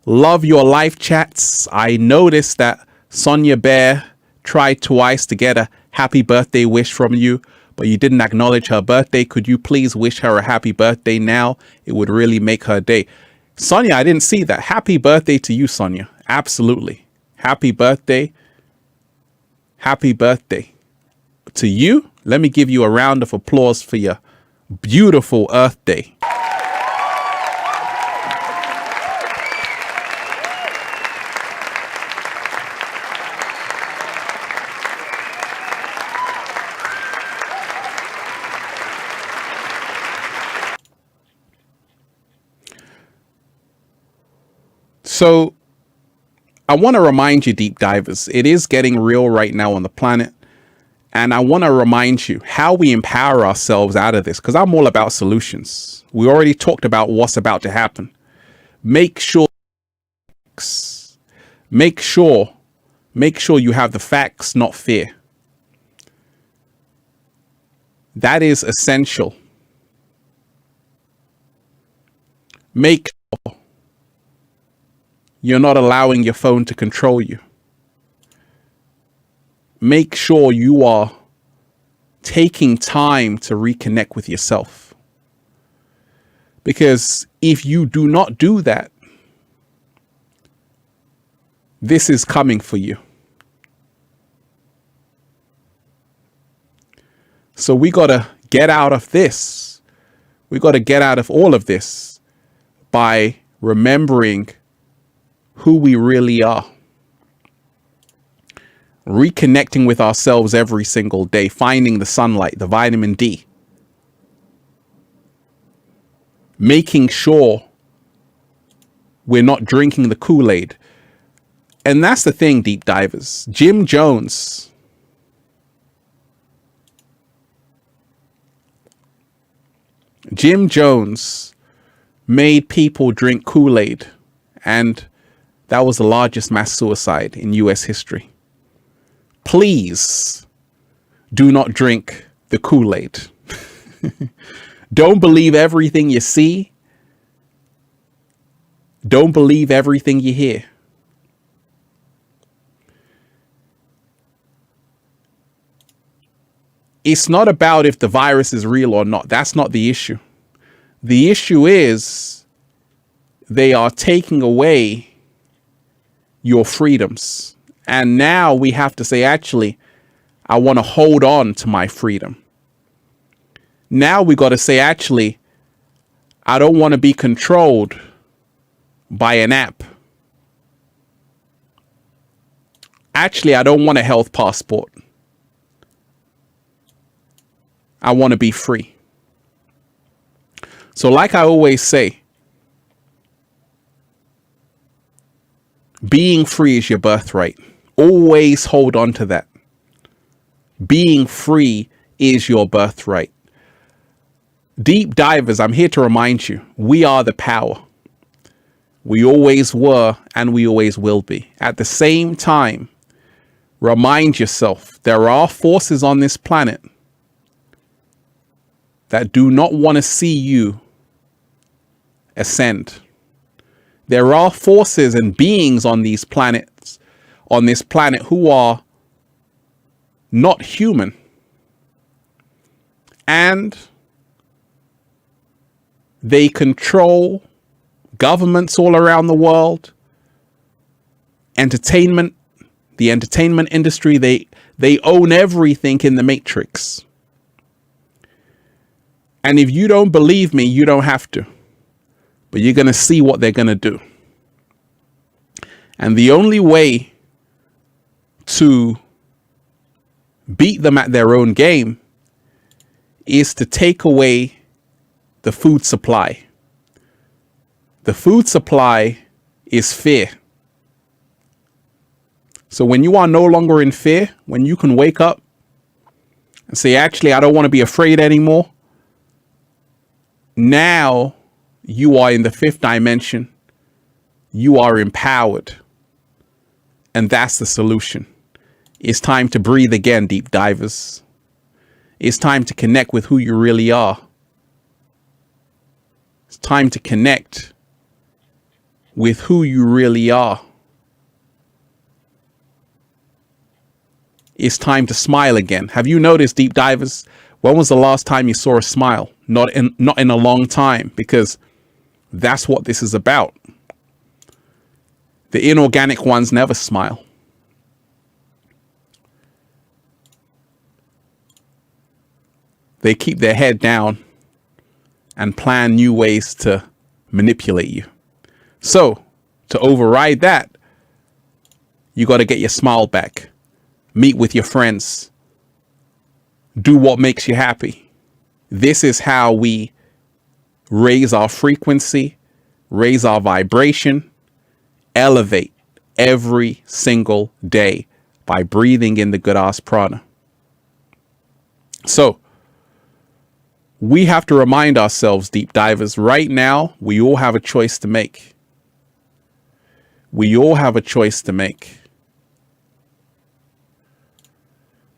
Love your live chats. I noticed that Sonia Bear tried twice to get a happy birthday wish from you, but you didn't acknowledge her birthday. Could you please wish her a happy birthday now? It would really make her day. Sonia, I didn't see that. Happy birthday to you, Sonia. Absolutely. Happy birthday. Happy birthday to you. Let me give you a round of applause for your beautiful Earth Day. So I want to remind you, deep divers, it is getting real right now on the planet. And I want to remind you how we empower ourselves out of this, because I'm all about solutions. We already talked about what's about to happen. Make sure you have the facts, not fear. That is essential. Make sure you're not allowing your phone to control you. Make sure you are taking time to reconnect with yourself. Because if you do not do that, this is coming for you. So we got to get out of this. We got to get out of all of this by remembering who we really are. Reconnecting with ourselves every single day, finding the sunlight, the vitamin D. Making sure we're not drinking the Kool-Aid. And that's the thing, deep divers. Jim Jones made people drink Kool-Aid, and that was the largest mass suicide in US history. Please do not drink the Kool-Aid. Don't believe everything you see. Don't believe everything you hear. It's not about if the virus is real or not. That's not the issue. The issue is they are taking away your freedoms. And now we have to say, actually, I want to hold on to my freedom. Now we got to say, actually, I don't want to be controlled by an app. Actually, I don't want a health passport. I want to be free. So like I always say, being free is your birthright. Always hold on to that. Being free is your birthright. Deep divers, I'm here to remind you, we are the power. We always were and we always will be. At the same time, remind yourself there are forces on this planet that do not want to see you ascend. There are forces and beings on these planets, on this planet, who are not human. And they control governments all around the world, entertainment, the entertainment industry. They own everything in the matrix. And if you don't believe me, you don't have to. But you're going to see what they're going to do. And the only way to beat them at their own game is to take away the food supply. The food supply is fear. So when you are no longer in fear, when you can wake up and say, actually, I don't want to be afraid anymore. Now you are in the fifth dimension. You are empowered. And that's the solution. It's time to breathe again, deep divers. It's time to connect with who you really are. It's time to connect with who you really are. It's time to smile again. Have you noticed, deep divers? When was the last time you saw a smile? Not in a long time, because that's what this is about. The inorganic ones never smile. They keep their head down and plan new ways to manipulate you. So, to override that, you got to get your smile back. Meet with your friends. Do what makes you happy. This is how we raise our frequency, raise our vibration, elevate every single day by breathing in the good ass prana. So, we have to remind ourselves, deep divers, right now, we all have a choice to make. We all have a choice to make.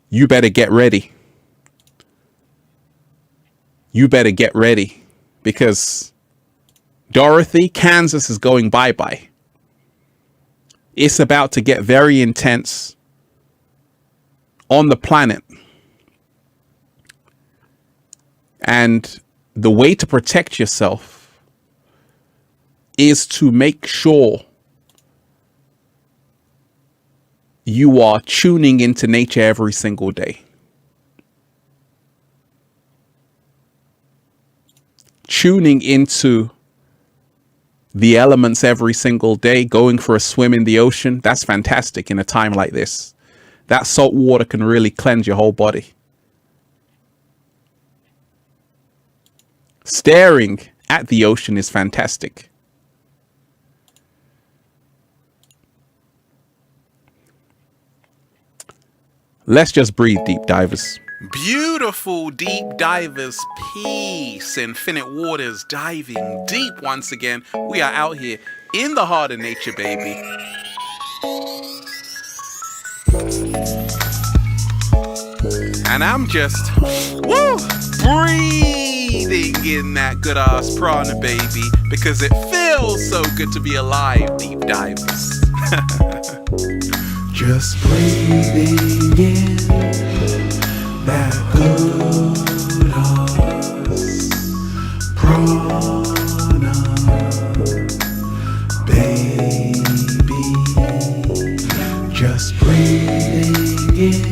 You better get ready. You better get ready, because Dorothy, Kansas is going bye-bye. It's about to get very intense on the planet. And the way to protect yourself is to make sure you are tuning into nature every single day. Tuning into the elements every single day, going for a swim in the ocean. That's fantastic in a time like this. That salt water can really cleanse your whole body. Staring at the ocean is fantastic. Let's just breathe, deep divers. Beautiful deep divers, peace, infinite waters, diving deep once again. We are out here in the heart of nature, baby. And I'm just, breathe. breathing in that good ass prana, baby, because it feels so good to be alive, deep divers. Just breathing in that good ass prana, baby. Just breathing in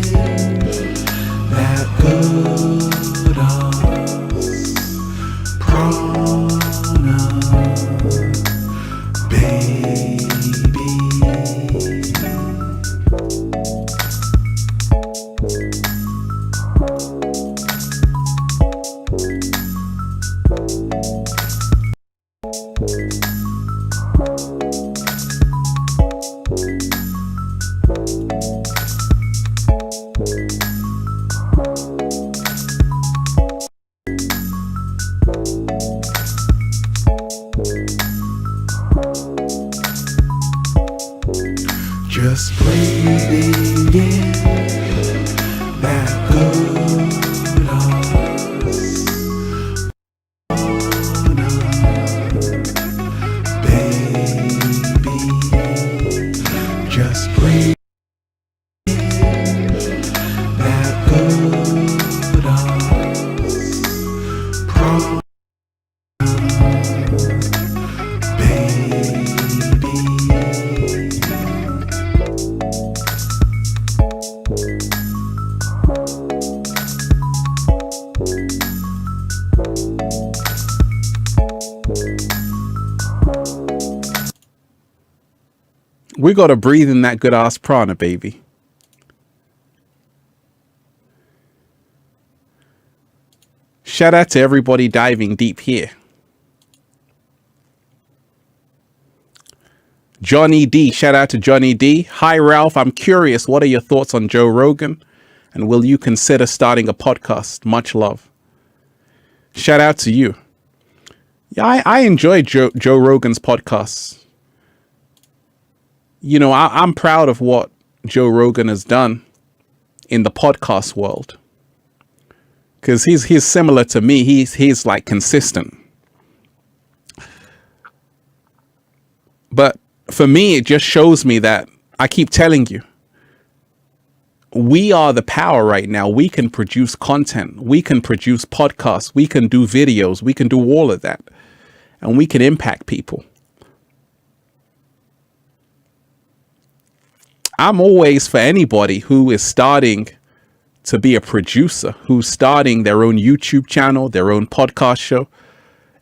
that good ass prana, baby. Just breathing in that good ass prana, baby. Just breathe in that good ass prana, baby. We got to breathe in that good ass prana, baby. Shout out to everybody diving deep here. Johnny D, shout out to Johnny D. Hi, Ralph. I'm curious. What are your thoughts on Joe Rogan? And will you consider starting a podcast? Much love. Shout out to you. Yeah, I enjoy Joe Rogan's podcasts. You know, I'm proud of what Joe Rogan has done in the podcast world, because he's similar to me. He's like consistent. But for me, it just shows me that I keep telling you, we are the power right now. We can produce content. We can produce podcasts. We can do videos. We can do all of that. And we can impact people. I'm always for anybody who is starting to be a producer, who's starting their own YouTube channel, their own podcast show.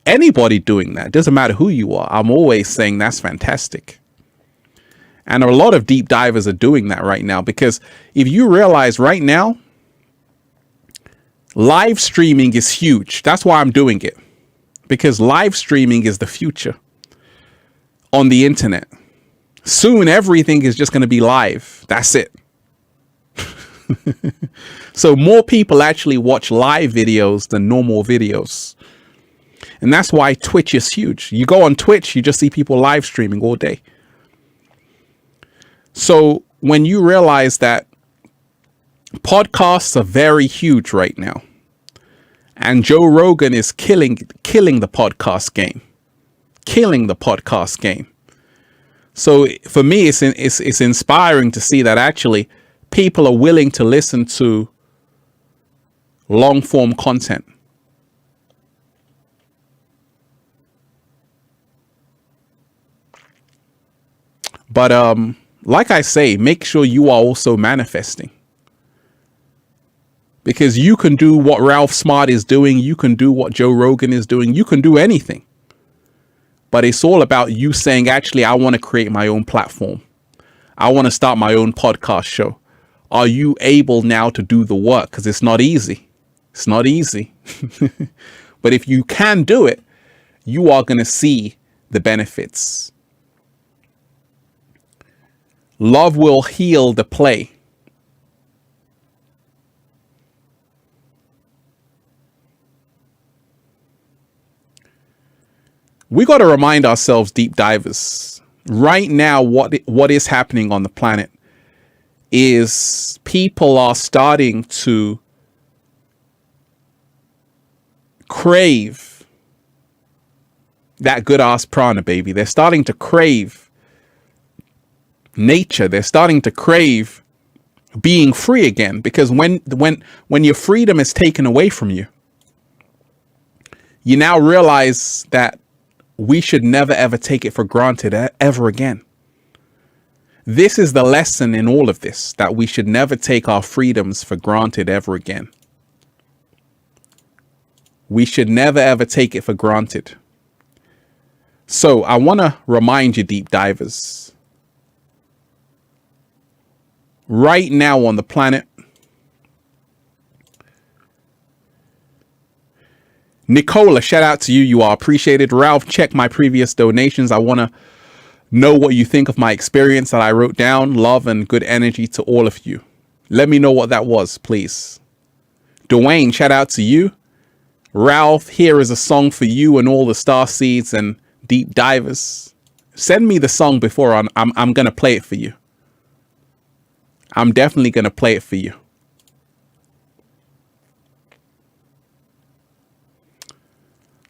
Anybody doing that, doesn't matter who you are. I'm always saying that's fantastic. And a lot of deep divers are doing that right now, because if you realize right now, live streaming is huge. That's why I'm doing it, because live streaming is the future on the internet. Soon, everything is just going to be live. That's it. So more people actually watch live videos than normal videos. And that's why Twitch is huge. You go on Twitch, you just see people live streaming all day. So when you realize that podcasts are very huge right now, and Joe Rogan is killing the podcast game, killing the podcast game. So for me, it's inspiring to see that actually people are willing to listen to long form content. But like I say, make sure you are also manifesting. Because you can do what Ralph Smart is doing. You can do what Joe Rogan is doing. You can do anything. But it's all about you saying, actually, I want to create my own platform. I want to start my own podcast show. Are you able now to do the work? Because it's not easy. It's not easy. But if you can do it, you are going to see the benefits. Love will heal the play. We got to remind ourselves, deep divers, right now, what is happening on the planet is people are starting to crave that good ass prana, baby. They're starting to crave nature. They're starting to crave being free again, because when your freedom is taken away from you, you now realize that we should never ever take it for granted ever again. This is the lesson in all of this, that we should never take our freedoms for granted ever again. We should never ever take it for granted. So I want to remind you, deep divers, right now on the planet, Nicola, shout out to you. You are appreciated. Ralph, check my previous donations. I want to know what you think of my experience that I wrote down. Love and good energy to all of you. Let me know what that was, please. Dwayne, shout out to you. Ralph, here is a song for you and all the star seeds and deep divers. Send me the song before I'm going to play it for you. I'm definitely going to play it for you.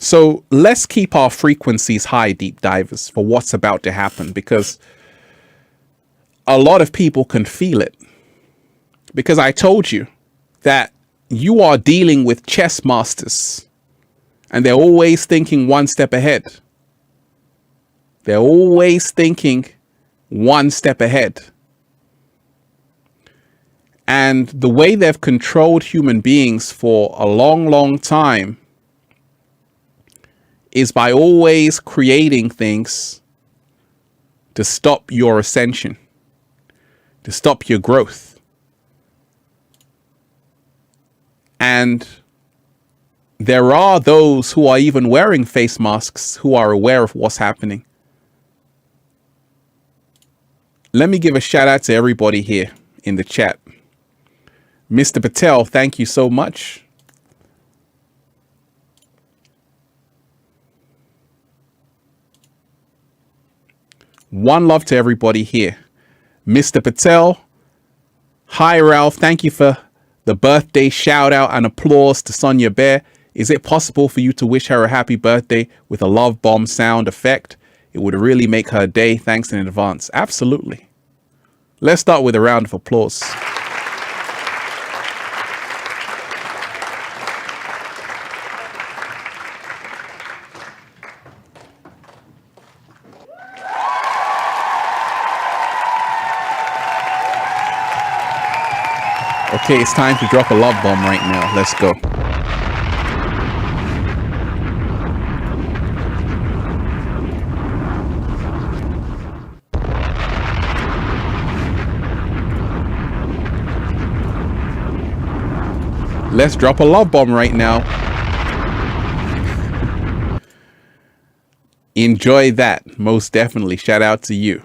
So let's keep our frequencies high, deep divers, for what's about to happen, because a lot of people can feel it. Because I told you that you are dealing with chess masters, and they're always thinking one step ahead. They're always thinking one step ahead. And the way they've controlled human beings for a long, long time is by always creating things to stop your ascension, to stop your growth. And there are those who are even wearing face masks who are aware of what's happening. Let me give a shout out to everybody here in the chat. Mr. Patel, thank you so much. One love to everybody here. Mr. Patel, hi Ralph, thank you for the birthday shout out and applause to Sonia Bear. Is it possible for you to wish her a happy birthday with a love bomb sound effect? It would really make her day. Thanks in advance. Absolutely. Let's start with a round of applause. Okay, it's time to drop a love bomb right now. Let's go. Let's drop a love bomb right now. Enjoy that. Most definitely. Shout out to you.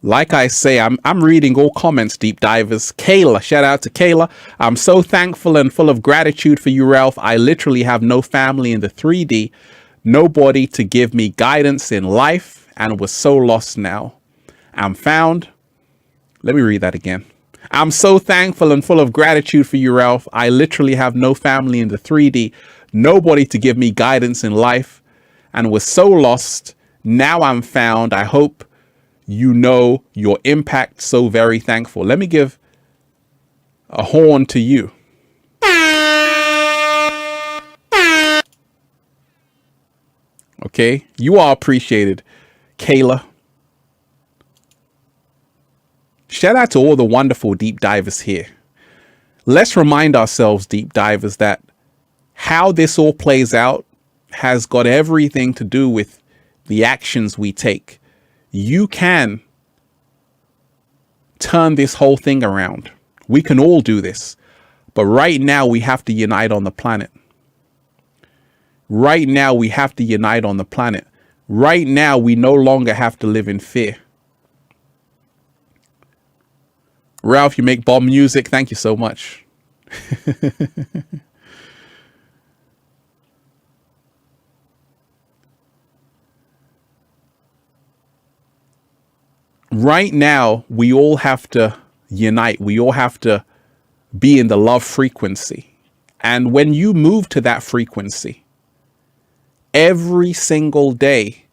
Like I say, I'm reading all comments, deep divers. Kayla, shout out to Kayla. I'm so thankful and full of gratitude for you, Ralph. I literally have no family in the 3D, nobody to give me guidance in life, and was so lost now. I'm found. Let me read that again. I'm so thankful and full of gratitude for you, Ralph. I literally have no family in the 3D, nobody to give me guidance in life, and was so lost. Now I'm found. I hope you know your impact. So very thankful. Let me give a horn to you. Okay, you are appreciated, Kayla. Shout out to all the wonderful deep divers here. Let's remind ourselves, deep divers, that how this all plays out has got everything to do with the actions we take. You can turn this whole thing around. We can all do this. But right now we have to unite on the planet. Right now we have to unite on the planet. Right now we no longer have to live in fear. Ralph, you make bomb music. Thank you so much. Right now, we all have to unite. We all have to be in the love frequency. And when you move to that frequency, every single day,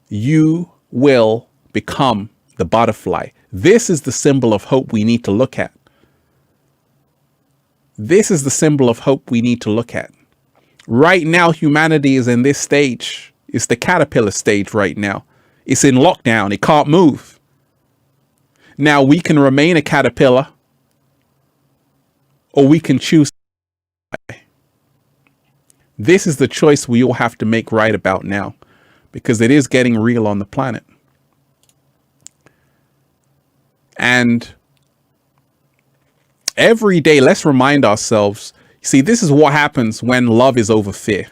you will become the butterfly. This is the symbol of hope we need to look at. This is the symbol of hope we need to look at. Right now, humanity is in this stage. It's the caterpillar stage right now. It's in lockdown. It can't move. Now, we can remain a caterpillar, or we can choose. This is the choice we all have to make right about now, because it is getting real on the planet. And every day, let's remind ourselves, see, this is what happens when love is over fear.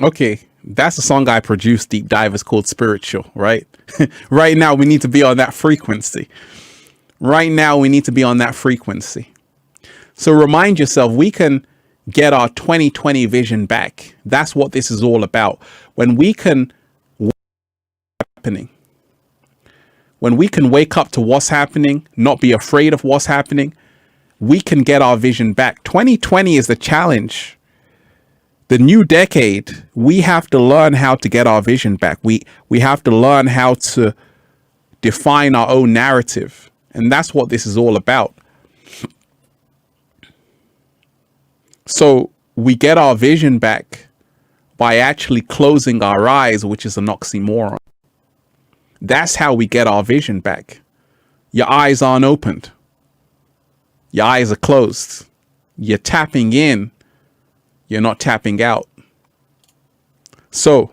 Okay, that's a song I produced, Deep Divers, called Spiritual, right? Right now, we need to be on that frequency. Right now, we need to be on that frequency. So remind yourself, we can get our 2020 vision back. That's what this is all about. When we can happening, when we can wake up to what's happening, not be afraid of what's happening, we can get our vision back. 2020 is the challenge. The new decade, we have to learn how to get our vision back. We have to learn how to define our own narrative. And that's what this is all about. So we get our vision back by actually closing our eyes, which is an oxymoron. That's how we get our vision back. Your eyes aren't opened. Your eyes are closed. You're tapping in. You're not tapping out. So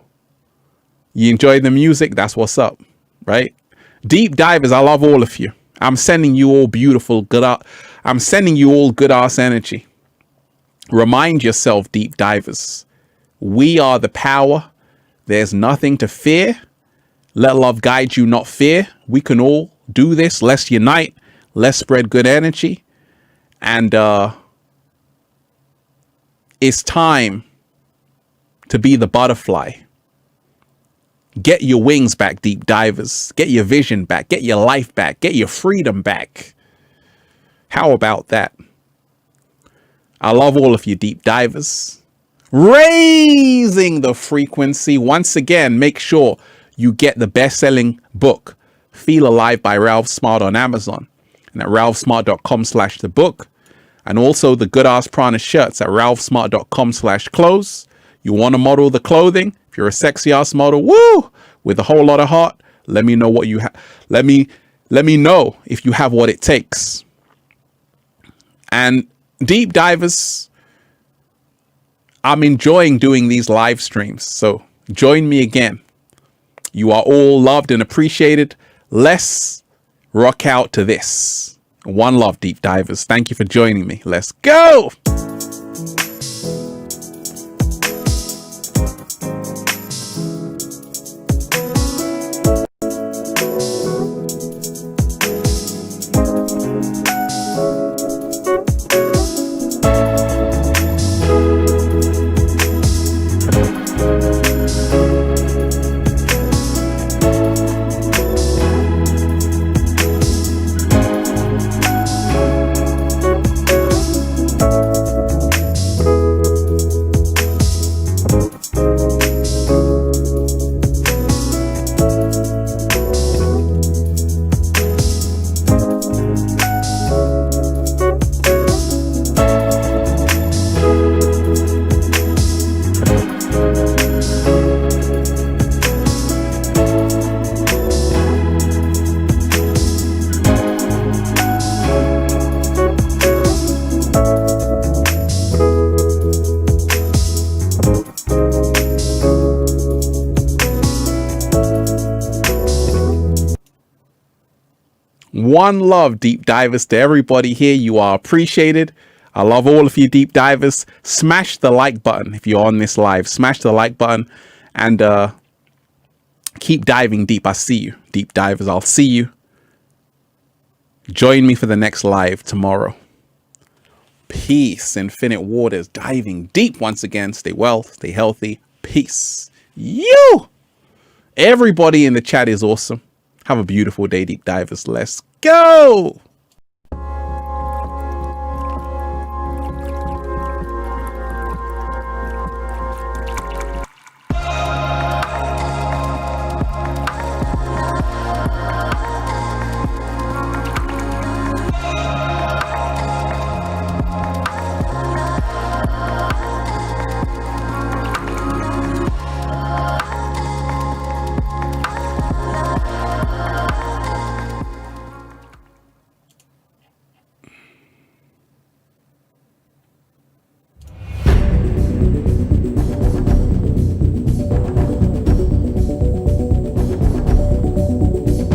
you enjoy the music. That's what's up, right? Deep divers, I love all of you. I'm sending you all beautiful, I'm sending you all good ass energy. Remind yourself, deep divers, we are the power. There's nothing to fear. Let love guide you, not fear. We can all do this. Let's unite. Let's spread good energy. And it's time to be the butterfly. Get your wings back, deep divers. Get your vision back. Get your life back. Get your freedom back. How about that? I love all of you, deep divers. Raising the frequency. Once again, make sure you get the best-selling book, Feel Alive by Ralph Smart, on Amazon. And at ralphsmart.com/the book. And also the Good Ass Prana shirts at ralphsmart.com/clothes. You want to model the clothing? If you're a sexy ass model, woo, with a whole lot of heart, let me know what you have. Let me know if you have what it takes. And deep divers, I'm enjoying doing these live streams. So join me again. You are all loved and appreciated. Let's rock out to this. One love, deep divers. Thank you for joining me. Let's go. One love, deep divers, to everybody here. You are appreciated. I love all of you deep divers. Smash the like button if you're on this live. Smash the like button and keep diving deep. I see you, deep divers. I'll see you. Join me for the next live tomorrow. Peace. Infinite waters, diving deep once again. Stay well, stay healthy. Peace. You. Everybody in the chat is awesome. Have a beautiful day, deep divers. Let's go.